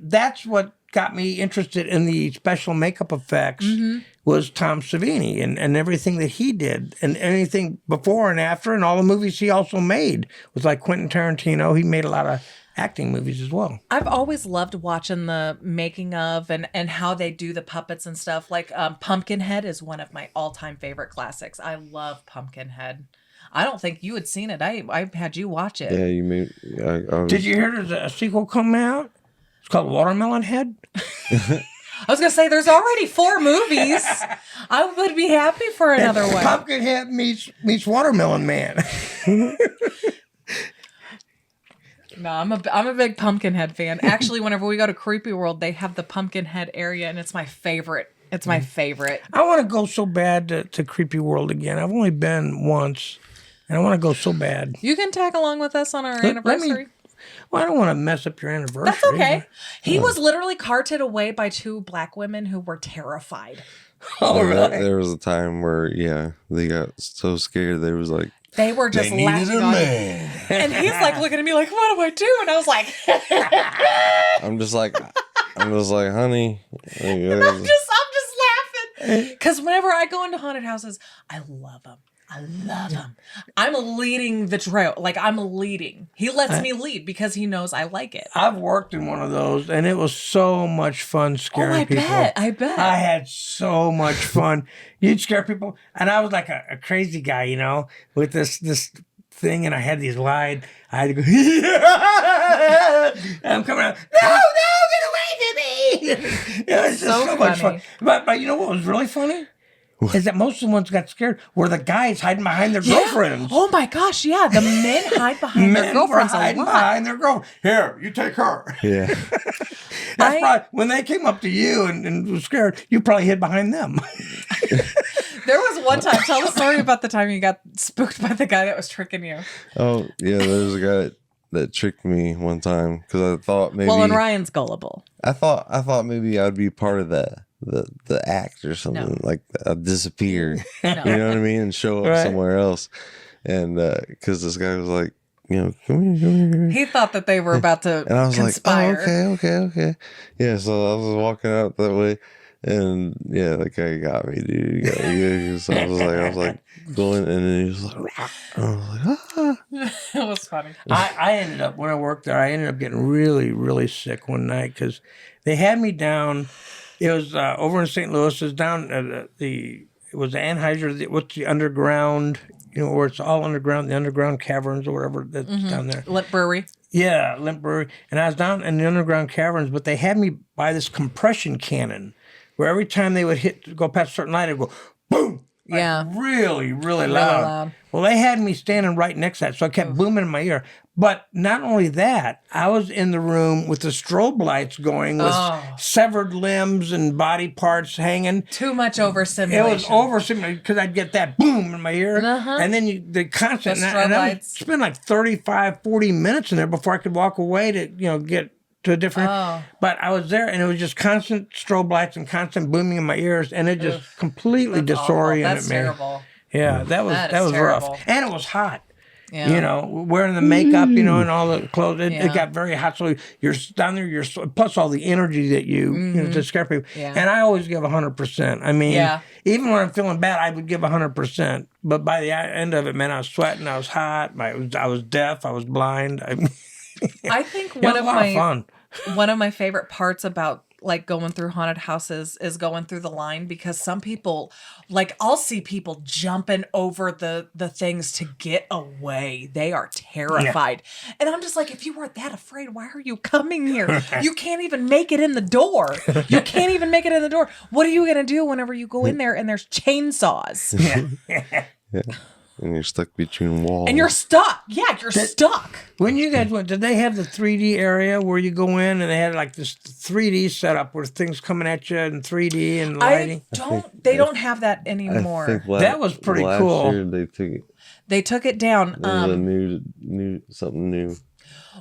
Speaker 2: that's what got me interested in the special makeup effects was Tom Savini and everything that he did, and anything before and after, and all the movies he also made was like Quentin Tarantino. He made a lot of acting movies as well.
Speaker 3: I've always loved watching the making of and how they do the puppets and stuff. Like Pumpkinhead is one of my all-time favorite classics. I love Pumpkinhead. I don't think you had seen it. I had you watch it.
Speaker 1: Yeah, you made.
Speaker 2: Did you hear there's a sequel coming out? It's called Watermelon Head.
Speaker 3: I was going to say, there's already 4 movies. I would be happy for another one.
Speaker 2: Pumpkinhead meets Watermelon Man.
Speaker 3: No, I'm a big Pumpkinhead fan. Actually, whenever we go to Creepy World, they have the Pumpkinhead area, and it's my favorite It's my favorite.
Speaker 2: I want to go so bad to Creepy World again. I've only been once, and I want to go so bad.
Speaker 3: You can tag along with us on our anniversary.
Speaker 2: Well, I don't want to mess up your anniversary.
Speaker 3: That's okay. He was literally carted away by 2 black women who were terrified.
Speaker 1: Oh, really? There was a time where, they got so scared. They was like,
Speaker 3: they were just laughing on him. And he's like looking at me like, what do I do? And I was like,
Speaker 1: I'm just like, honey.
Speaker 3: And I'm just laughing. Because whenever I go into haunted houses, I love them. I'm leading the trail. Like, I'm leading. He lets me lead because he knows I like it.
Speaker 2: I've worked in one of those, and it was so much fun scaring people.
Speaker 3: I bet.
Speaker 2: I had so much fun. You'd scare people, and I was like a crazy guy, with this thing, and I had these lied. I had to go, and I'm coming out, no, get away from me. It was just so much fun. But you know what was really funny? Is that most of the ones who got scared were the guys hiding behind their girlfriends.
Speaker 3: Oh my gosh, yeah. The men hide behind their girlfriends a lot.
Speaker 2: Behind their girlfriend. Here, you take her.
Speaker 1: Yeah.
Speaker 2: That's probably, when they came up to you and were scared, you probably hid behind them.
Speaker 3: There was one time, tell the story about the time you got spooked by the guy that was tricking you.
Speaker 1: Oh, yeah, there was a guy that tricked me one time because I thought maybe...
Speaker 3: Well, and Ryan's gullible.
Speaker 1: I thought maybe I'd be part of the act or something, like I'd disappear, you know what I mean, and show up somewhere else. And because this guy was like, come here.
Speaker 3: He thought that they were about to
Speaker 1: and I was
Speaker 3: conspire.
Speaker 1: Like, oh, okay. Yeah, so I was walking out that way, and that guy got me, dude. He got me. So I was like going, and then he was like, I was like, ah.
Speaker 3: It was funny.
Speaker 2: I ended up, when I worked there, I ended up getting really, really sick one night because they had me down. It was over in St. Louis. It was down it was the Anheuser, what's the underground, where it's all underground, the underground caverns or whatever that's down there.
Speaker 3: Limp Brewery.
Speaker 2: Yeah, Limp Brewery. And I was down in the underground caverns, but they had me by this compression cannon where every time they would go past a certain light, it'd go boom. Like really, really loud. Well, they had me standing right next to that, so I kept booming in my ear. But not only that, I was in the room with the strobe lights going with severed limbs and body parts hanging.
Speaker 3: Too much overstimulation.
Speaker 2: It was overstimulated because I'd get that boom in my ear. And then the constant, and I would spend like 35, 40 minutes in there before I could walk away to, get to a different. But I was there, and it was just constant strobe lights and constant booming in my ears, and it just completely disoriented me. That's terrible. Yeah, that was rough, and it was hot. Yeah. Wearing the makeup, and all the clothes. It got very hot. So you're down there. Plus all the energy that you to scare people. Yeah. And I always give 100%. I mean, even when I'm feeling bad, I would give 100%. But by the end of it, man, I was sweating. I was hot. I was deaf. I was blind.
Speaker 3: I think one of my favorite parts about like going through haunted houses is going through the line, because some people, like, I'll see people jumping over the things to get away. They are terrified. Yeah. And I'm just like, if you weren't that afraid, why are you coming here? You can't even make it in the door. What are you going to do whenever you go in there and there's chainsaws?
Speaker 1: Yeah. And you're stuck between walls.
Speaker 3: And you're stuck. Yeah, you're stuck.
Speaker 2: When you guys went, did they have the 3D area where you go in and they had like this 3D setup where things coming at you in 3D and lighting?
Speaker 3: They don't have that anymore.
Speaker 2: That was pretty cool.
Speaker 1: Year
Speaker 3: they took it down.
Speaker 1: Something new.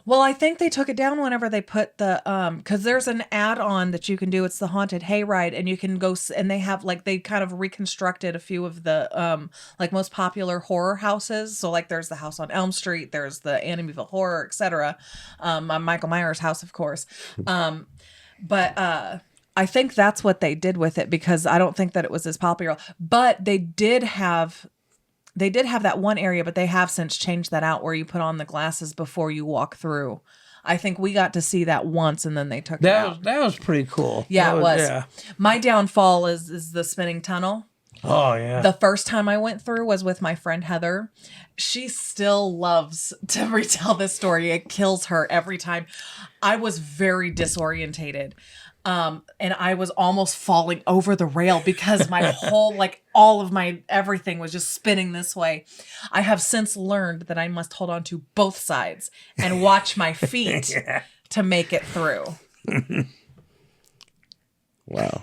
Speaker 3: Well, I think they took it down whenever they put the because there's an add-on that you can do. It's the Haunted Hayride, and you can go and they have they kind of reconstructed a few of the most popular horror houses. So there's the house on Elm Street, there's the Amityville Horror, etc. Michael Myers' house, of course. But I think that's what they did with it, because I don't think that it was as popular. But they did have that one area, but they have since changed that out where you put on the glasses before you walk through. I think we got to see that once, and then they took it out.
Speaker 2: That was pretty cool.
Speaker 3: Yeah, it was. Yeah. My downfall is the spinning tunnel.
Speaker 2: Oh, yeah.
Speaker 3: The first time I went through was with my friend Heather. She still loves to retell this story. It kills her every time. I was very disorientated. And I was almost falling over the rail because my whole, all of my everything was just spinning this way. I have since learned that I must hold on to both sides and watch my feet to make it through.
Speaker 1: Wow.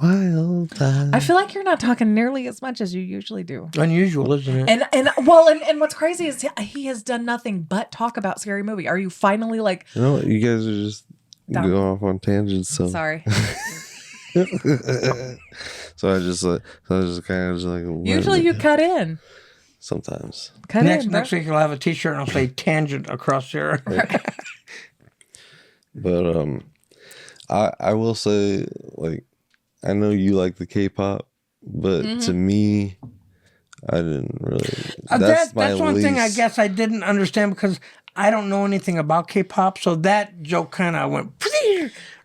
Speaker 1: wild time.
Speaker 3: I feel like you're not talking nearly as much as you usually do.
Speaker 2: Unusual, isn't it?
Speaker 3: And what's crazy is he has done nothing but talk about Scary Movie. Are you finally like?
Speaker 1: You know what? You guys are just going off on tangents. So
Speaker 3: sorry.
Speaker 1: So I just kind of just like.
Speaker 3: Usually you cut in.
Speaker 1: Sometimes.
Speaker 2: Next week you'll have a T-shirt and I'll say tangent across here.
Speaker 1: But I will say, like, I know you like the K-pop, but to me, I didn't really. That's
Speaker 2: one thing I guess I didn't understand because I don't know anything about K-pop, so that joke kind of went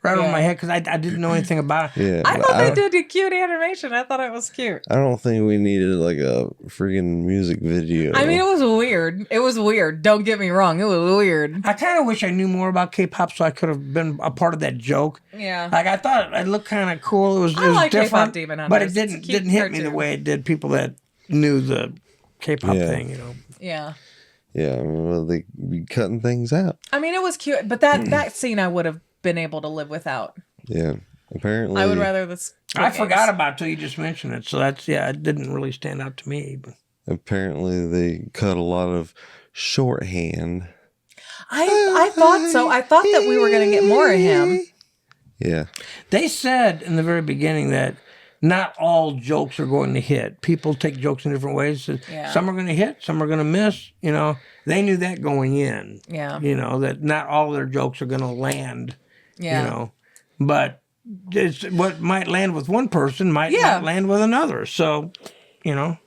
Speaker 2: right over my head because I didn't know anything about it.
Speaker 1: Yeah,
Speaker 3: I thought they did a cute animation. I thought it was cute.
Speaker 1: I don't think we needed like a freaking music video.
Speaker 3: I mean, it was weird. It was weird. Don't get me wrong. It was weird.
Speaker 2: I kind of wish I knew more about K-pop so I could have been a part of that joke.
Speaker 3: Yeah.
Speaker 2: Like I thought it looked kind of cool. It was
Speaker 3: like
Speaker 2: different,
Speaker 3: K-pop Demon Hunters.
Speaker 2: but it didn't hit me the way it did people that knew the K-pop thing. You know.
Speaker 3: Yeah.
Speaker 1: Yeah, well, they be cutting things out.
Speaker 3: I mean, it was cute, but that scene I would have been able to live without.
Speaker 1: Yeah, apparently.
Speaker 3: I would rather this.
Speaker 2: I forgot about it till you just mentioned it, so that's it didn't really stand out to me. But.
Speaker 1: Apparently, they cut a lot of shorthand.
Speaker 3: I thought so. I thought that we were going to get more of him.
Speaker 1: Yeah.
Speaker 2: They said in the very beginning that not all jokes are going to hit. People take jokes in different ways. Some are going to hit, some are going to miss. You know, they knew that going in.
Speaker 3: Yeah.
Speaker 2: You know, that not all their jokes are going to land.
Speaker 3: Yeah.
Speaker 2: You know, but it's what might land with one person might not land with another. So, you know.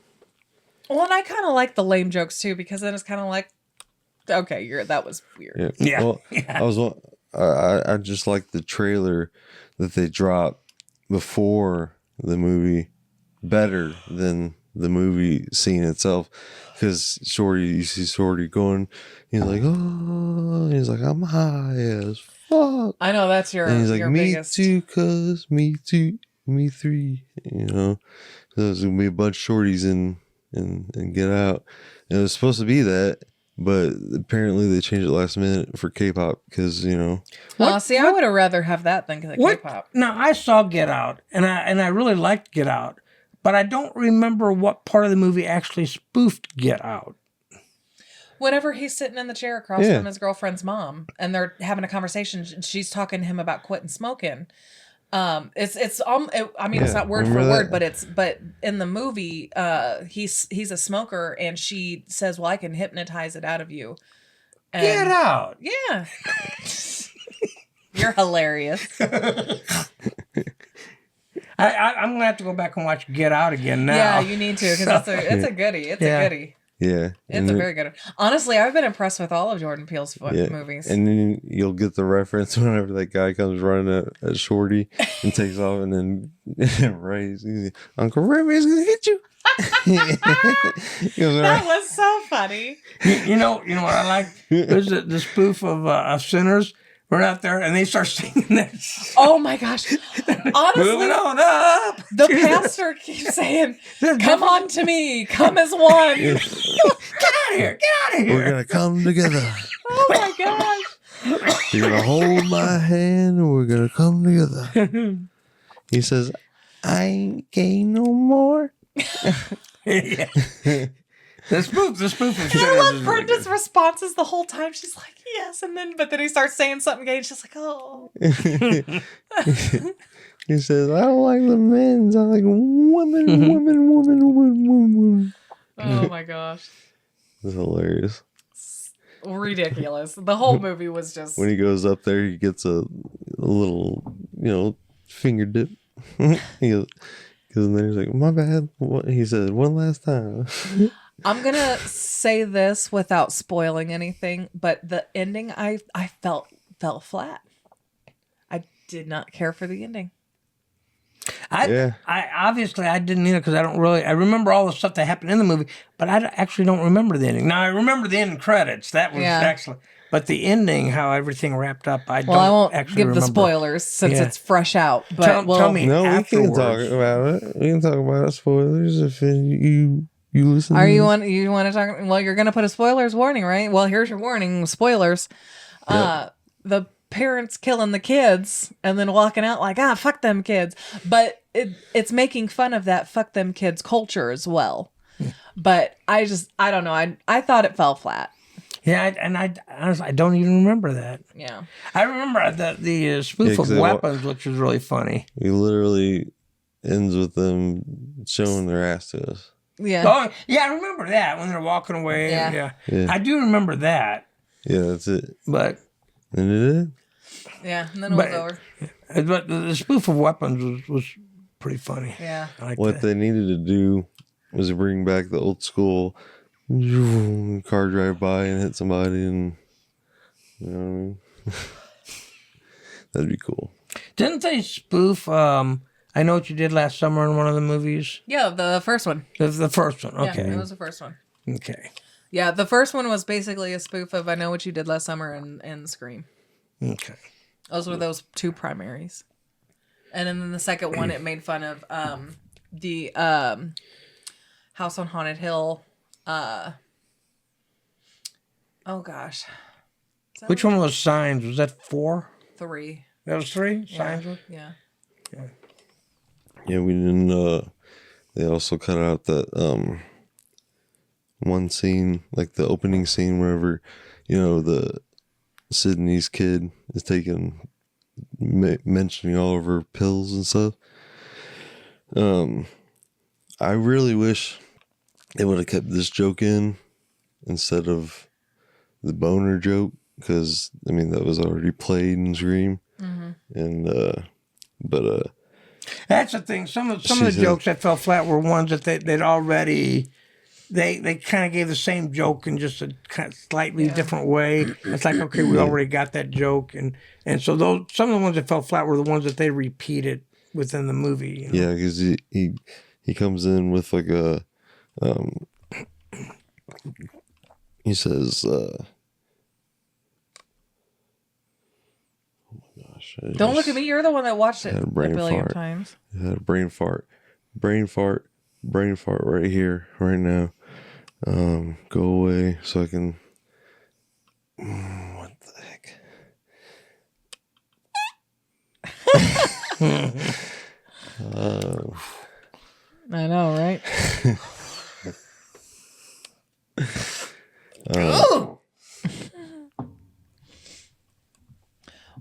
Speaker 3: Well, and I kind of like the lame jokes too because then it's kind of like, okay, that was weird.
Speaker 2: Yeah.
Speaker 1: Well, I just like the trailer that they dropped before the movie better than the movie scene itself, because you see Shorty going, he's like, oh, he's like, I'm high as fuck.
Speaker 3: I know that's your.
Speaker 1: And he's like,
Speaker 3: your
Speaker 1: me
Speaker 3: biggest...
Speaker 1: too, cuz me too, me three. You know, so there's gonna be a bunch of shorties in Get Out, and it was supposed to be that. But apparently they changed it last minute for K-pop because, you know.
Speaker 3: I would have rather have that than the K-pop.
Speaker 2: Now, I saw Get Out, and I really liked Get Out, but I don't remember what part of the movie actually spoofed Get Out.
Speaker 3: Whenever he's sitting in the chair across from his girlfriend's mom, and they're having a conversation, she's talking to him about quitting smoking. It's not word for word, but in the movie, he's a smoker and she says, well, I can hypnotize it out of you. And,
Speaker 2: Get Out.
Speaker 3: Yeah. You're hilarious.
Speaker 2: I'm going to have to go back and watch Get Out again now.
Speaker 3: Yeah, you need to, because it's a goodie. It's a goodie.
Speaker 1: Yeah.
Speaker 3: It's a very good one. Honestly, I've been impressed with all of Jordan Peele's movies.
Speaker 1: And then you'll get the reference whenever that guy comes running at Shorty and takes off, and then Ray's Uncle Remy's gonna hit you.
Speaker 3: That was so funny.
Speaker 2: You know what I like? There's the spoof of Sinners. We're out there and they start singing that.
Speaker 3: Oh my gosh. Honestly,
Speaker 2: moving on up.
Speaker 3: The pastor keeps saying, come on to me, come as one.
Speaker 2: Get out of here, get out of here.
Speaker 1: We're going to come together.
Speaker 3: Oh my gosh.
Speaker 1: You're going to hold my hand and we're going to come together. He says, I ain't gay no more.
Speaker 2: Yeah. The spoof is
Speaker 3: I love Brenda's responses the whole time. She's like, yes, but then he starts saying something gay and she's like, oh.
Speaker 1: He says, I don't like the men's, I like women.
Speaker 3: Oh my gosh.
Speaker 1: It's hilarious.
Speaker 3: Ridiculous. The whole movie was just.
Speaker 1: When he goes up there, he gets a little, finger dip. He goes in there, he's like, my bad. What? He said, one last time.
Speaker 3: I'm going to say this without spoiling anything, but the ending I felt flat. I did not care for the ending.
Speaker 2: I obviously I didn't either because I remember all the stuff that happened in the movie, but I actually don't remember the ending. Now I remember the end credits. That was excellent. But the ending, how everything wrapped up, I won't
Speaker 3: actually
Speaker 2: give
Speaker 3: remember. The spoilers since it's fresh out. But
Speaker 2: tell me
Speaker 1: no,
Speaker 2: afterwards.
Speaker 1: We can talk about it. We can talk about spoilers if you listen.
Speaker 3: You want to talk? Well, you're going to put a spoilers warning, right? Well, here's your warning: spoilers. The parents killing the kids and then walking out like, fuck them kids. But it's making fun of that fuck them kids culture as well. But I don't know. I thought it fell flat.
Speaker 2: Yeah, and I honestly, I don't even remember that.
Speaker 3: Yeah.
Speaker 2: I remember the spoof of weapons, which was really funny.
Speaker 1: He literally ends with them showing their ass to us.
Speaker 3: Yeah.
Speaker 2: Oh, yeah, I remember that when they're walking away.
Speaker 3: Yeah.
Speaker 2: I do remember that.
Speaker 1: Yeah, that's it.
Speaker 2: But...
Speaker 1: And it is?
Speaker 3: Yeah, and then it was over.
Speaker 2: But the spoof of weapons was pretty funny.
Speaker 3: Yeah.
Speaker 1: What they needed to do was bring back the old school car drive by and hit somebody, and you know what I mean? That'd be cool.
Speaker 2: Didn't they spoof I Know What You Did Last Summer in one of the movies?
Speaker 3: Yeah, the first one.
Speaker 2: The first one, okay.
Speaker 3: Yeah, it was the first one.
Speaker 2: Okay.
Speaker 3: Yeah, the first one was basically a spoof of I Know What You Did Last Summer and Scream.
Speaker 2: Okay.
Speaker 3: Those were those two primaries. And then the second one, it made fun of the House on Haunted Hill. Oh, gosh.
Speaker 2: Which one was Signs? Was that 4?
Speaker 3: 3.
Speaker 2: That was 3?
Speaker 3: Yeah.
Speaker 2: Signs was?
Speaker 3: Yeah.
Speaker 1: Yeah, we didn't, they also cut out that, one scene, like the opening scene wherever, you know, the Sydney's kid is taking, mentioning all of her pills and stuff. I really wish they would have kept this joke in instead of the boner joke, because I mean that was already played in Scream. And but
Speaker 2: that's the thing. Some of the jokes that fell flat were ones that they'd already they kind of gave the same joke in just a kind of slightly different way. It's like, okay, we already got that joke, and so those some of the ones that fell flat were the ones that they repeated within the movie. You know?
Speaker 1: yeah, because he comes in with like a he says
Speaker 3: Don't look at me. You're the one that watched it a billion
Speaker 1: fart.
Speaker 3: times.
Speaker 1: I had a brain fart right here, right now. Go away so I can. What the heck?
Speaker 3: I know, right?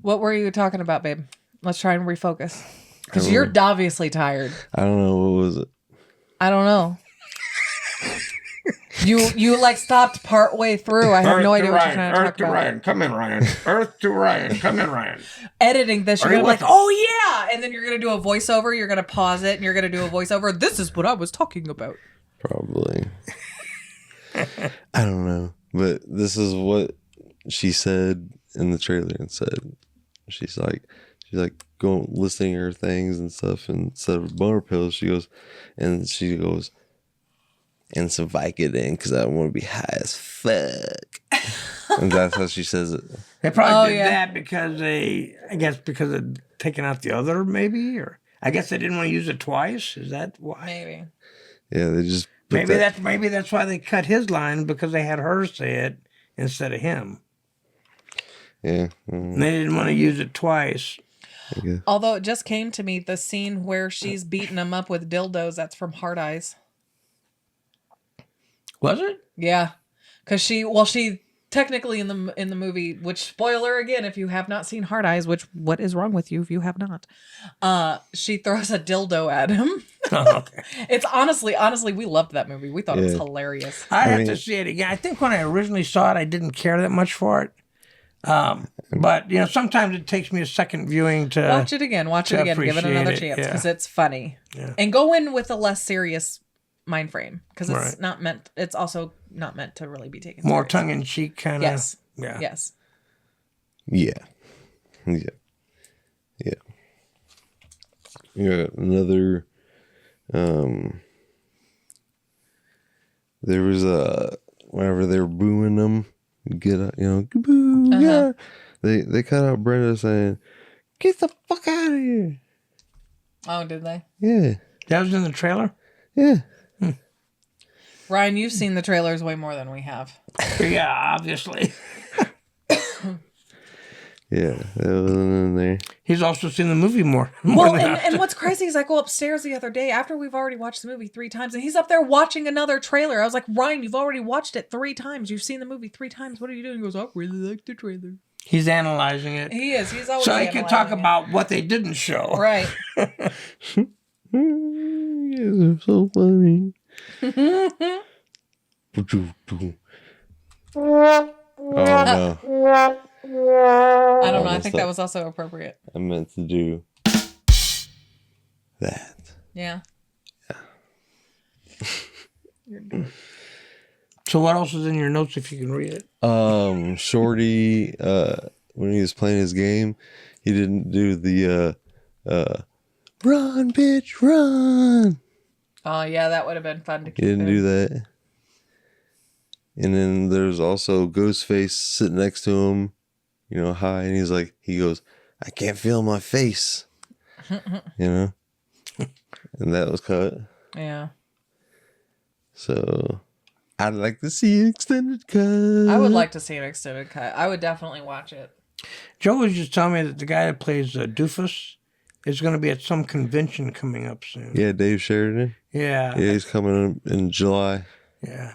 Speaker 3: What were you talking about, babe? Let's try and refocus. Because you're obviously tired.
Speaker 1: I don't know. What was it?
Speaker 3: I don't know. You like stopped part way through. I have no idea what you're trying to talk about.
Speaker 2: Ryan, come in, Ryan. Earth to Ryan, come in, Ryan.
Speaker 3: Editing this, you're going to be like, oh yeah! And then you're going to do a voiceover, you're going to pause it, and you're going to do a voiceover. This is what I was talking about.
Speaker 1: Probably. I don't know. But this is what she said in the trailer and said. She's like going listing her things and stuff, and instead of boner pills, she goes, and some Vicodin because I want to be high as fuck. And that's how she says it.
Speaker 2: They probably did that because because of taking out the other, maybe, or I guess they didn't want to use it twice. Is that why?
Speaker 3: Maybe.
Speaker 1: Yeah, they just
Speaker 2: maybe that's why they cut his line, because they had her say it instead of him.
Speaker 1: Yeah.
Speaker 2: And they didn't want to use it twice.
Speaker 3: Although it just came to me, the scene where she's beating him up with dildos, that's from Hard Eyes.
Speaker 2: Was it?
Speaker 3: Yeah. Because she technically in the movie, which, spoiler again, if you have not seen Hard Eyes, which, what is wrong with you if you have not? She throws a dildo at him.
Speaker 2: Oh, okay.
Speaker 3: It's honestly, we loved that movie. We thought it was hilarious.
Speaker 2: I have to see it again. I think when I originally saw it, I didn't care that much for it. But you know, sometimes it takes me a second viewing to
Speaker 3: watch it again, give it another chance because it's funny. Yeah. And go in with a less serious mind frame, because it's also not meant to really be taken
Speaker 2: more
Speaker 3: serious.
Speaker 2: tongue in cheek kind of.
Speaker 3: Yes.
Speaker 2: Yeah.
Speaker 3: Yes.
Speaker 1: Yeah. Another there was whenever they were booing them, get out, you know, boo, yeah. They cut out Brenda saying, "Get the fuck out of here."
Speaker 3: Oh, did they?
Speaker 1: Yeah.
Speaker 2: That was in the trailer?
Speaker 1: Yeah.
Speaker 3: Ryan, you've seen the trailers way more than we have.
Speaker 2: Yeah, obviously.
Speaker 1: Yeah, that wasn't in there.
Speaker 2: He's also seen the movie more
Speaker 3: Well,
Speaker 2: than
Speaker 3: and what's crazy is I go upstairs the other day after we've already watched the movie 3 times, and he's up there watching another trailer. I was like, Ryan, you've already watched it 3 times. You've seen the movie 3 times. What are you doing? He goes, I really like the trailer.
Speaker 2: He's analyzing it.
Speaker 3: He is. He's always
Speaker 2: so he can talk about what they didn't show.
Speaker 3: Right.
Speaker 1: You guys are so funny. Oh no.
Speaker 3: I don't know. I think that was also appropriate.
Speaker 1: I meant to do that.
Speaker 3: Yeah.
Speaker 2: So what else is in your notes if you can read it?
Speaker 1: Shorty, when he was playing his game, he didn't do the run, bitch, run.
Speaker 3: Oh yeah, that would have been fun to keep.
Speaker 1: He didn't do that. And then there's also Ghostface sitting next to him, you know, high, and he goes, I can't feel my face. You know? And that was cut.
Speaker 3: Yeah.
Speaker 1: So I'd like to see an extended cut.
Speaker 3: I would like to see an extended cut. I would definitely watch it.
Speaker 2: Joe was just telling me that the guy that plays Doofus is going to be at some convention coming up soon.
Speaker 1: Yeah, Dave Sheridan.
Speaker 2: Yeah.
Speaker 1: Yeah, he's coming in July.
Speaker 2: Yeah.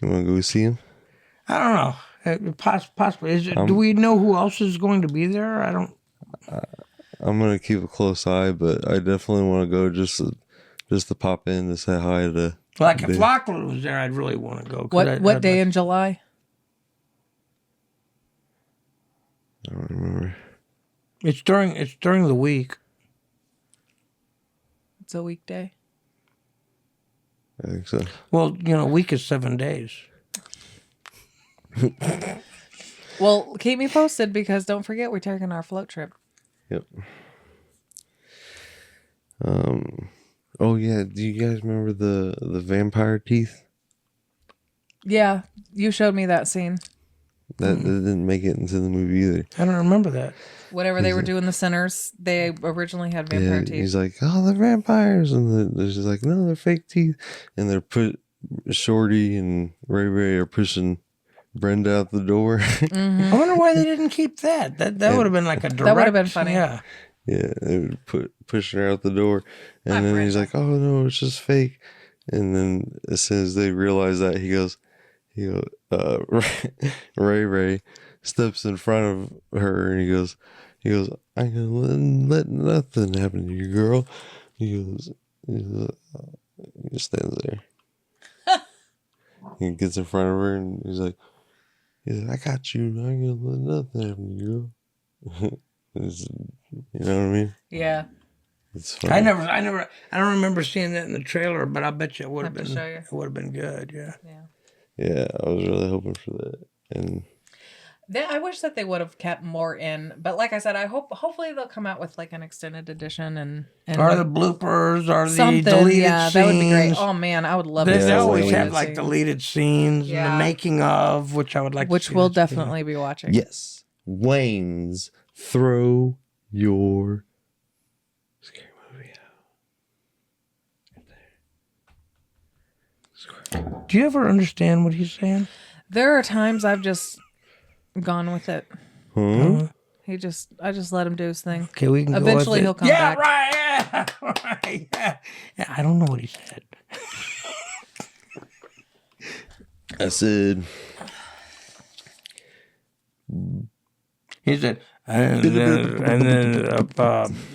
Speaker 1: You want to go see him?
Speaker 2: I don't know. Possibly. Do we know who else is going to be there? I don't.
Speaker 1: I'm gonna keep a close eye, but I definitely want to go just to pop in to say hi to.
Speaker 2: Like if Lachlan was there, I'd really want to go.
Speaker 3: What day in July?
Speaker 1: I don't remember.
Speaker 2: It's during the week.
Speaker 3: It's a weekday.
Speaker 1: I think so.
Speaker 2: Well, a week is 7 days.
Speaker 3: Well, keep me posted because don't forget we're taking our float trip.
Speaker 1: Yep. Oh yeah. Do you guys remember the vampire teeth?
Speaker 3: Yeah, you showed me that scene.
Speaker 1: That didn't make it into the movie either.
Speaker 2: I don't remember that.
Speaker 3: Whatever they were doing, the Sinners, they originally had vampire teeth.
Speaker 1: He's like, oh, they're vampires, and they're just like, no, they're fake teeth, and they're Shorty and Ray Ray are pushing Brenda out the door.
Speaker 3: Mm-hmm.
Speaker 2: I wonder why they didn't keep that. That would have been like a direct.
Speaker 3: That would have been funny.
Speaker 2: Yeah.
Speaker 1: Yeah, they were pushing her out the door, and then he's like, oh no, it's just fake. And then as soon as they realize that, he goes, Ray steps in front of her, and he goes, I ain't gonna let nothing happen to you, girl. He just stands there. He gets in front of her, and he's like, I got you. I ain't gonna let nothing happen to you, girl. You know what I mean?
Speaker 3: Yeah.
Speaker 1: It's funny.
Speaker 2: I don't remember seeing that in the trailer, but I bet you it would have been.
Speaker 3: Show you.
Speaker 2: It would have been good. Yeah.
Speaker 1: Yeah, I was really hoping for that, and
Speaker 3: I wish that they would have kept more in, but like I said, hopefully they'll come out with like an extended edition and
Speaker 2: or the bloopers or
Speaker 3: something.
Speaker 2: The deleted
Speaker 3: yeah,
Speaker 2: scenes.
Speaker 3: that would be great. Oh man, I would love.
Speaker 2: They always
Speaker 3: deleted
Speaker 2: have like
Speaker 3: scenes.
Speaker 2: deleted scenes and the making of, which I would like.
Speaker 3: Which
Speaker 2: to see
Speaker 3: we'll definitely be watching.
Speaker 1: yes, Wayne's throw your scary movie out.
Speaker 2: Do you ever understand what he's saying?
Speaker 3: There are times I've just gone with it.
Speaker 1: Huh?
Speaker 3: I just let him do his thing.
Speaker 2: Okay, we can
Speaker 3: Eventually
Speaker 2: go with
Speaker 3: he'll come back.
Speaker 2: Right, yeah, right. Yeah, I don't know what he said.
Speaker 1: I said.
Speaker 2: He said, and then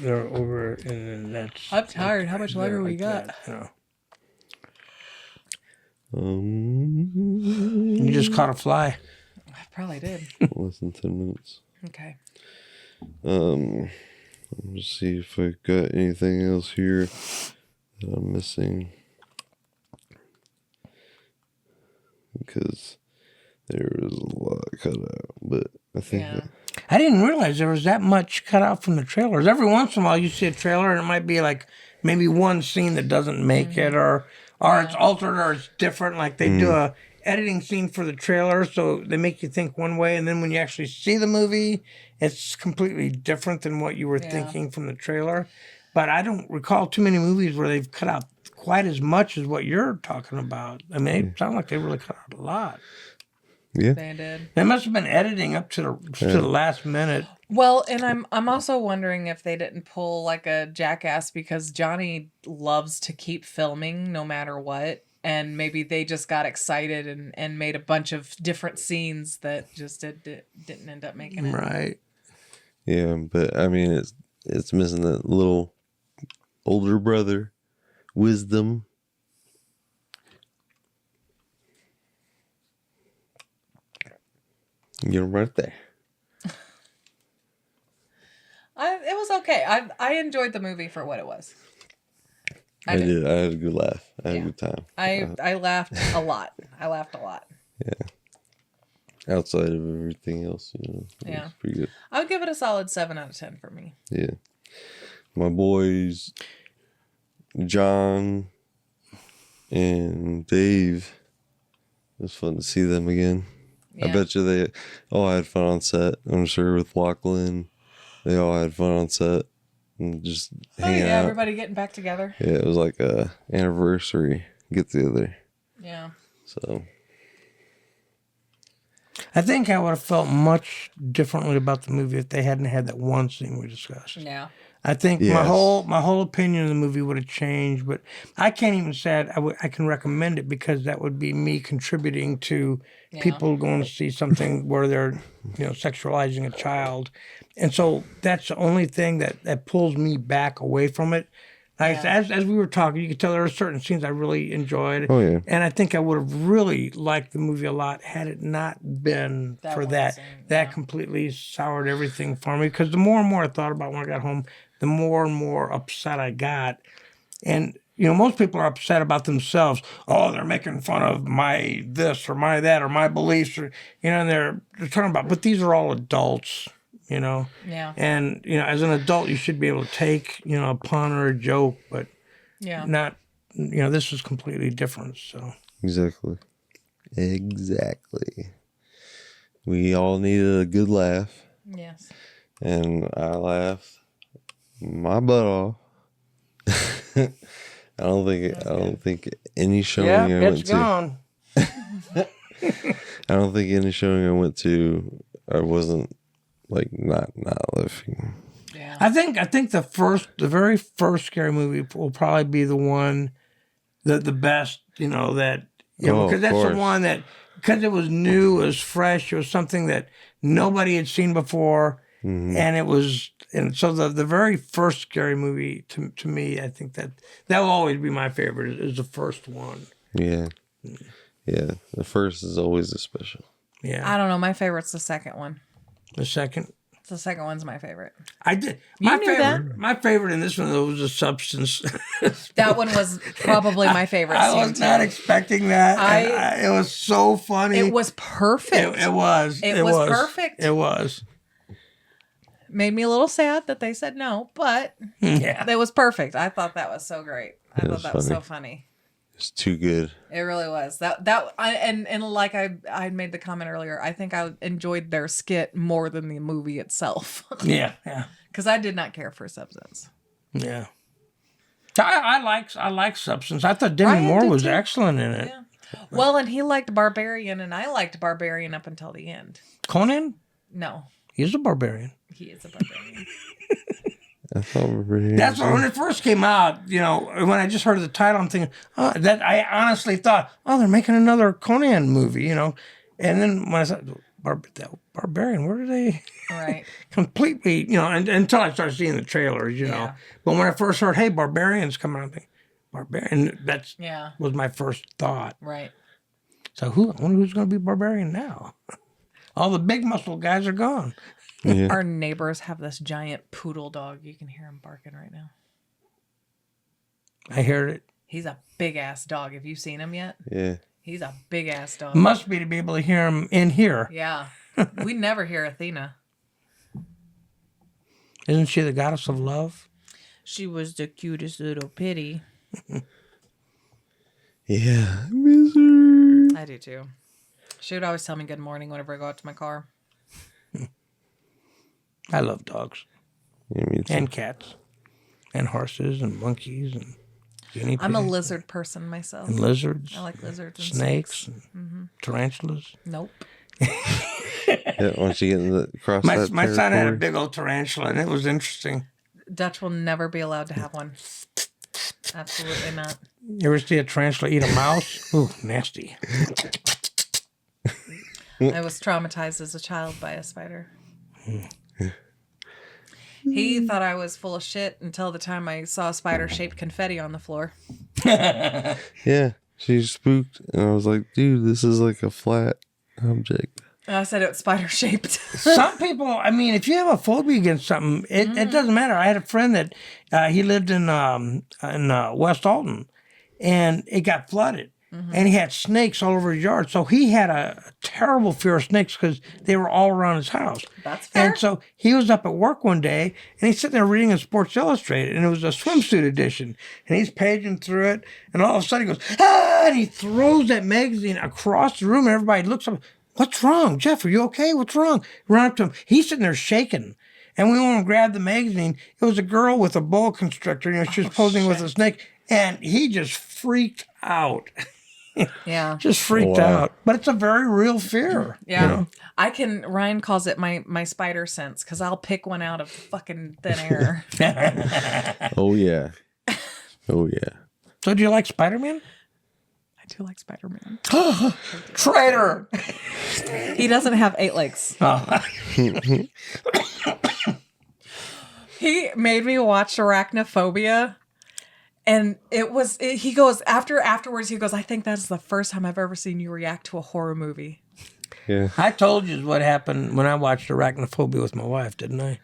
Speaker 2: they're over, and then that's.
Speaker 3: I'm tired. How much longer we got?
Speaker 2: That, you know.
Speaker 1: You
Speaker 2: You just caught a fly.
Speaker 3: I probably did.
Speaker 1: Less than 10 minutes.
Speaker 3: Okay.
Speaker 1: Let's see if I got anything else here that I'm missing. Because there was a lot cut out, but I think
Speaker 2: I didn't realize there was that much cut out from the trailers. Every once in a while you see a trailer and it might be like maybe one scene that doesn't make it or it's altered or it's different. Like they do a editing scene for the trailer, so they make you think one way, and then when you actually see the movie, it's completely different than what you were thinking from the trailer. But I don't recall too many movies where they've cut out quite as much as what you're talking about. I mean, it sounds like they really cut out a lot.
Speaker 1: Yeah.
Speaker 3: They did.
Speaker 2: They must have been editing up to the last minute.
Speaker 3: Well, and I'm also wondering if they didn't pull like a Jackass because Johnny loves to keep filming no matter what. And maybe they just got excited and made a bunch of different scenes that just didn't end up making it.
Speaker 2: Right.
Speaker 1: Yeah, but I mean, it's missing that little older brother wisdom. Get him right there.
Speaker 3: It was okay. I enjoyed the movie for what it was.
Speaker 1: I did. I had a good laugh. I had a good time.
Speaker 3: I laughed a lot.
Speaker 1: Yeah. Outside of everything else, it was pretty good.
Speaker 3: I would give it a solid 7 out of 10 for me.
Speaker 1: Yeah. My boys, John and Dave, it was fun to see them again. Yeah. I bet you they all had fun on set. I'm sure with Lachlan, they all had fun on set and just hanging out.
Speaker 3: Everybody getting back together.
Speaker 1: Yeah, it was like a anniversary get together.
Speaker 3: Yeah.
Speaker 1: So
Speaker 2: I think I would have felt much differently about the movie if they hadn't had that one scene we discussed.
Speaker 3: Yeah.
Speaker 2: I think my whole opinion of the movie would have changed, but I can't even say I can recommend it because that would be me contributing to people going to see something where they're sexualizing a child, and so that's the only thing that pulls me back away from it. Like as we were talking, you could tell there were certain scenes I really enjoyed.
Speaker 1: Oh yeah,
Speaker 2: and I think I would have really liked the movie a lot had it not been for that. That completely soured everything for me because the more and more I thought about it when I got home, the more and more upset I got. And, most people are upset about themselves. Oh, they're making fun of my this or my that or my beliefs. Or, and they're talking about, but these are all adults,
Speaker 3: Yeah.
Speaker 2: And, as an adult, you should be able to take, a pun or a joke, but not, this is completely different. So
Speaker 1: Exactly. We all needed a good laugh.
Speaker 3: Yes.
Speaker 1: And I laughed my butt off. I don't think any showing I went to.
Speaker 2: Gone.
Speaker 1: I don't think any showing I went to, I wasn't like not laughing.
Speaker 3: Yeah.
Speaker 2: I think the very first scary movie will probably be the one, the best. Because that's the one that because it was new, it was fresh, it was something that nobody had seen before, and so the very first scary movie to me, I think that will always be my favorite is the first one.
Speaker 1: Yeah. Yeah. The first is always a special.
Speaker 2: Yeah.
Speaker 3: I don't know. My favorite's the second one.
Speaker 2: The second.
Speaker 3: The second one's my favorite.
Speaker 2: I did. My favorite in this one though was the substance.
Speaker 3: That one was probably my favorite.
Speaker 2: I was not expecting that. It was so funny.
Speaker 3: It was perfect.
Speaker 2: It was.
Speaker 3: It was perfect.
Speaker 2: It was.
Speaker 3: Made me a little sad that they said no, but it was perfect. I thought that was so great. I thought that was so funny.
Speaker 1: It's too good.
Speaker 3: It really was. And like I made the comment earlier, I think I enjoyed their skit more than the movie itself.
Speaker 2: Yeah.
Speaker 3: Because I did not care for Substance.
Speaker 2: Yeah. I like Substance. I thought Demi Moore was excellent in it.
Speaker 3: Yeah. Well, and he liked Barbarian, and I liked Barbarian up until the end.
Speaker 2: Conan?
Speaker 3: No.
Speaker 2: He's a barbarian.
Speaker 3: He is a barbarian.
Speaker 1: I thought
Speaker 2: that's when it first came out. When I just heard the title, I'm thinking, that I honestly thought, they're making another Conan movie, And then when I said Barbarian, where are they?
Speaker 3: Right.
Speaker 2: Completely, until I started seeing the trailers, But when I first heard, hey, Barbarian's coming out, I think, Barbarian. That's was my first thought.
Speaker 3: Right.
Speaker 2: So I wonder who's going to be Barbarian now? All the big muscle guys are gone.
Speaker 1: Yeah.
Speaker 3: Our neighbors have this giant poodle dog. You can hear him barking right now.
Speaker 2: I heard it.
Speaker 3: He's a big ass dog. Have you seen him yet?
Speaker 1: Yeah.
Speaker 3: He's a big ass dog.
Speaker 2: Must be to be able to hear him in here.
Speaker 3: Yeah. We never hear Athena.
Speaker 2: Isn't she the goddess of love?
Speaker 3: She was the cutest little pitty.
Speaker 1: Yeah. Miss her.
Speaker 3: I do too. She would always tell me good morning whenever I go out to my car.
Speaker 2: I love dogs.
Speaker 1: Yeah, me too.
Speaker 2: And cats. And horses and monkeys and guinea pigs.
Speaker 3: I'm a lizard person myself.
Speaker 2: And lizards.
Speaker 3: I like lizards and
Speaker 2: snakes. And tarantulas.
Speaker 3: Nope.
Speaker 1: Yeah, once you get across that
Speaker 2: My son had a
Speaker 1: territory.
Speaker 2: big old tarantula, and it was interesting.
Speaker 3: Dutch will never be allowed to have one. Absolutely not.
Speaker 2: You ever see a tarantula eat a mouse? Ooh, nasty.
Speaker 3: I was traumatized as a child by a spider. He thought I was full of shit until the time I saw spider-shaped confetti on the floor.
Speaker 1: Yeah, she spooked, and I was like, dude, this is like a flat object.
Speaker 3: And I said it was spider-shaped.
Speaker 2: Some people, I mean, if you have a phobia against something, it doesn't matter. I had a friend that he lived in West Alton, and it got flooded. And he had snakes all over his yard. So he had a terrible fear of snakes because they were all around his house.
Speaker 3: That's fair.
Speaker 2: And so he was up at work one day, and he's sitting there reading a Sports Illustrated, and it was a swimsuit edition. And he's paging through it, and all of a sudden he goes, ah! And he throws that magazine across the room, and everybody looks up. What's wrong? Jeff, are you okay? What's wrong? Run up to him. He's sitting there shaking. And we went and grabbed the magazine. It was a girl with a boa constrictor. You know, she was posing with a snake. And he just freaked out.
Speaker 3: Yeah.
Speaker 2: Just freaked out. But it's a very real fear.
Speaker 3: Yeah. You know? Ryan calls it my spider sense because I'll pick one out of fucking thin air.
Speaker 1: Oh, yeah. Oh, yeah.
Speaker 2: So do you like Spider-Man?
Speaker 3: I do like Spider-Man.
Speaker 2: Traitor!
Speaker 3: He doesn't have 8 legs.
Speaker 2: Oh.
Speaker 3: He made me watch Arachnophobia. And he goes, afterwards, he goes, I think that's the first time I've ever seen you react to a horror movie.
Speaker 1: Yeah.
Speaker 2: I told you what happened when I watched Arachnophobia with my wife, didn't I?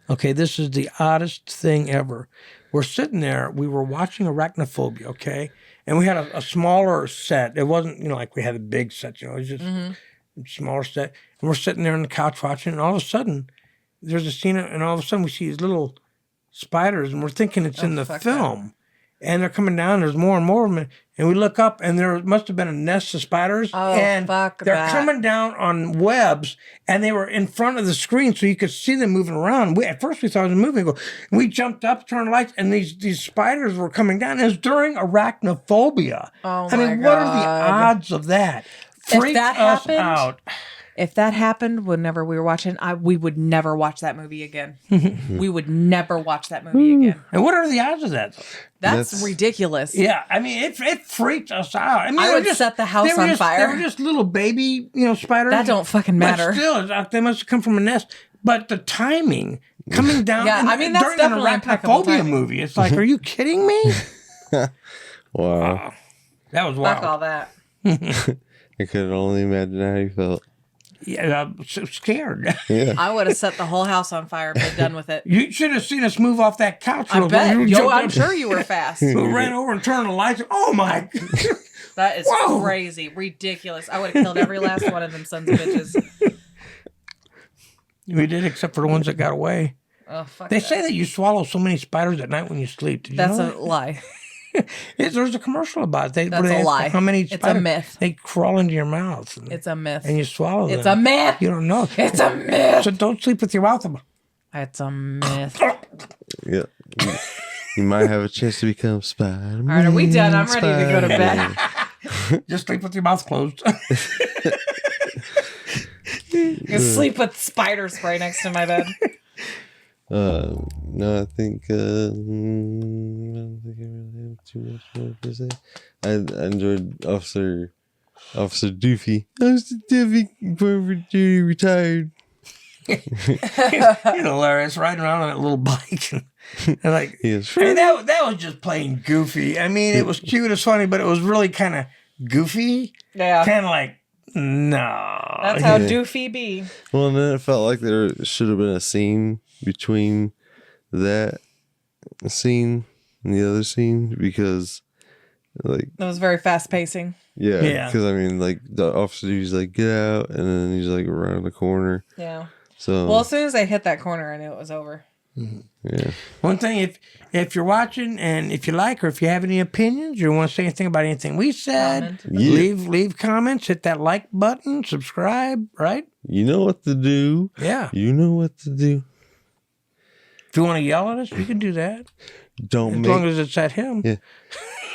Speaker 2: Okay, this is the oddest thing ever. We're sitting there, we were watching Arachnophobia, okay? And we had a smaller set. It wasn't, like we had a big set, it was just a smaller set. And we're sitting there on the couch watching, and all of a sudden, there's a scene, and all of a sudden we see these little spiders, and we're thinking it's in the film. And they're coming down, there's more and more of them, and we look up, and there must have been a nest of spiders, and they're coming down on webs, and they were in front of the screen, so you could see them moving around. At first we thought it was a movie. We jumped up, turned the lights, and these spiders were coming down. It was during Arachnophobia.
Speaker 3: Oh,
Speaker 2: I mean, what are the odds of that? Freaked us out.
Speaker 3: If that happened whenever we were watching, we would never watch that movie again. We would never watch that movie again.
Speaker 2: And what are the odds of that?
Speaker 3: That's ridiculous.
Speaker 2: Yeah, I mean, it freaked us out. I mean,
Speaker 3: I would set the house on fire.
Speaker 2: They were just little baby, spiders.
Speaker 3: That don't fucking matter.
Speaker 2: But still, they must have come from a nest. But the timing, coming down
Speaker 3: I mean, that's
Speaker 2: during
Speaker 3: definitely
Speaker 2: an Arachnophobia movie, it's like, are you kidding me?
Speaker 1: Wow.
Speaker 2: That was wild.
Speaker 3: Fuck all that.
Speaker 1: I could only imagine how you felt.
Speaker 2: Yeah, I'm so scared.
Speaker 1: Yeah.
Speaker 3: I would have set the whole house on fire and been done with it.
Speaker 2: You should have seen us move off that couch.
Speaker 3: I bet. I'm sure you were fast.
Speaker 2: We ran over and turned the lights. Oh, my.
Speaker 3: That is crazy. Ridiculous. I would have killed every last one of them sons of bitches.
Speaker 2: We did, except for the ones that got away.
Speaker 3: Oh, fuck
Speaker 2: They say that you swallow so many spiders at night when you sleep. Did you know
Speaker 3: That's
Speaker 2: that?
Speaker 3: a lie.
Speaker 2: There's a commercial about it.
Speaker 3: That's a lie.
Speaker 2: How many
Speaker 3: It's
Speaker 2: spiders?
Speaker 3: a myth.
Speaker 2: They crawl into your mouth.
Speaker 3: It's a myth.
Speaker 2: And you swallow them.
Speaker 3: It's a myth.
Speaker 2: You don't know.
Speaker 3: It's a myth.
Speaker 2: So don't sleep with your mouth open.
Speaker 3: It's a myth.
Speaker 1: Yeah. You might have a chance to become Spider-Man.
Speaker 3: All right, are we done? I'm ready to go to bed.
Speaker 2: Just sleep with your mouth closed.
Speaker 3: You sleep with spider spray next to my bed.
Speaker 1: No, I think I don't think I really have too much more to say. I enjoyed Officer Doofy. Officer Doofy, going for duty, retired.
Speaker 2: You're hilarious, riding around on that little bike. And like, I mean, that was just plain goofy. I mean, it was cute, it's funny, but it was really kind of goofy.
Speaker 3: Yeah.
Speaker 2: Kind of like, no.
Speaker 3: That's how Doofy be.
Speaker 1: Well, and then it felt like there should have been a scene between that scene and the other scene because, like,
Speaker 3: It was very fast pacing.
Speaker 1: yeah, because I mean, like the officer, he's like, get out, and then he's like around the corner.
Speaker 3: Yeah.
Speaker 1: So
Speaker 3: Well, as soon as they hit that corner, I knew it was over.
Speaker 1: yeah.
Speaker 2: One thing, if you're watching and if you like or if you have any opinions or you want to say anything about anything we said, leave comments, hit that like button, subscribe, right?
Speaker 1: You know what to do.
Speaker 2: Yeah.
Speaker 1: You know what to do.
Speaker 2: If you want to yell at us, you can do that. As long as it's at him.
Speaker 1: Yeah.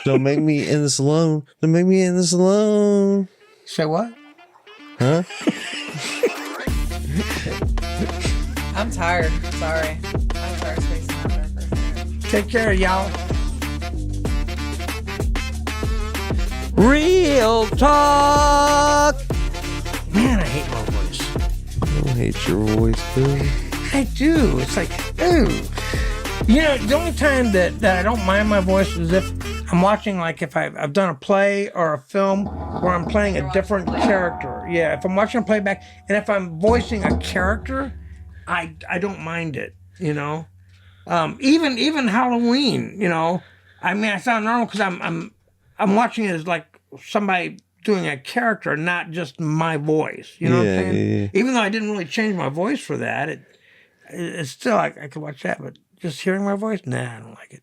Speaker 1: Don't make me end this alone. Don't make me end this alone.
Speaker 2: Say what?
Speaker 1: Huh?
Speaker 3: I'm tired. Sorry. I'm sorry, spacing out there for a second.
Speaker 2: Take care, y'all.
Speaker 4: Real talk.
Speaker 2: Man, I hate my voice.
Speaker 1: I don't hate your voice, Bill.
Speaker 2: I do. It's like, ooh. You know, the only time that I don't mind my voice is if I'm watching, like if I've done a play or a film where I'm playing a different character. Yeah, if I'm watching a playback and if I'm voicing a character, I don't mind it, you know. Even Halloween, you know. I mean, I sound normal because I'm watching it as like somebody doing a character, not just my voice. You know what I'm saying?
Speaker 1: Yeah.
Speaker 2: Even though I didn't really change my voice for that, it's still I could watch that, but just hearing my voice, nah, I don't like it.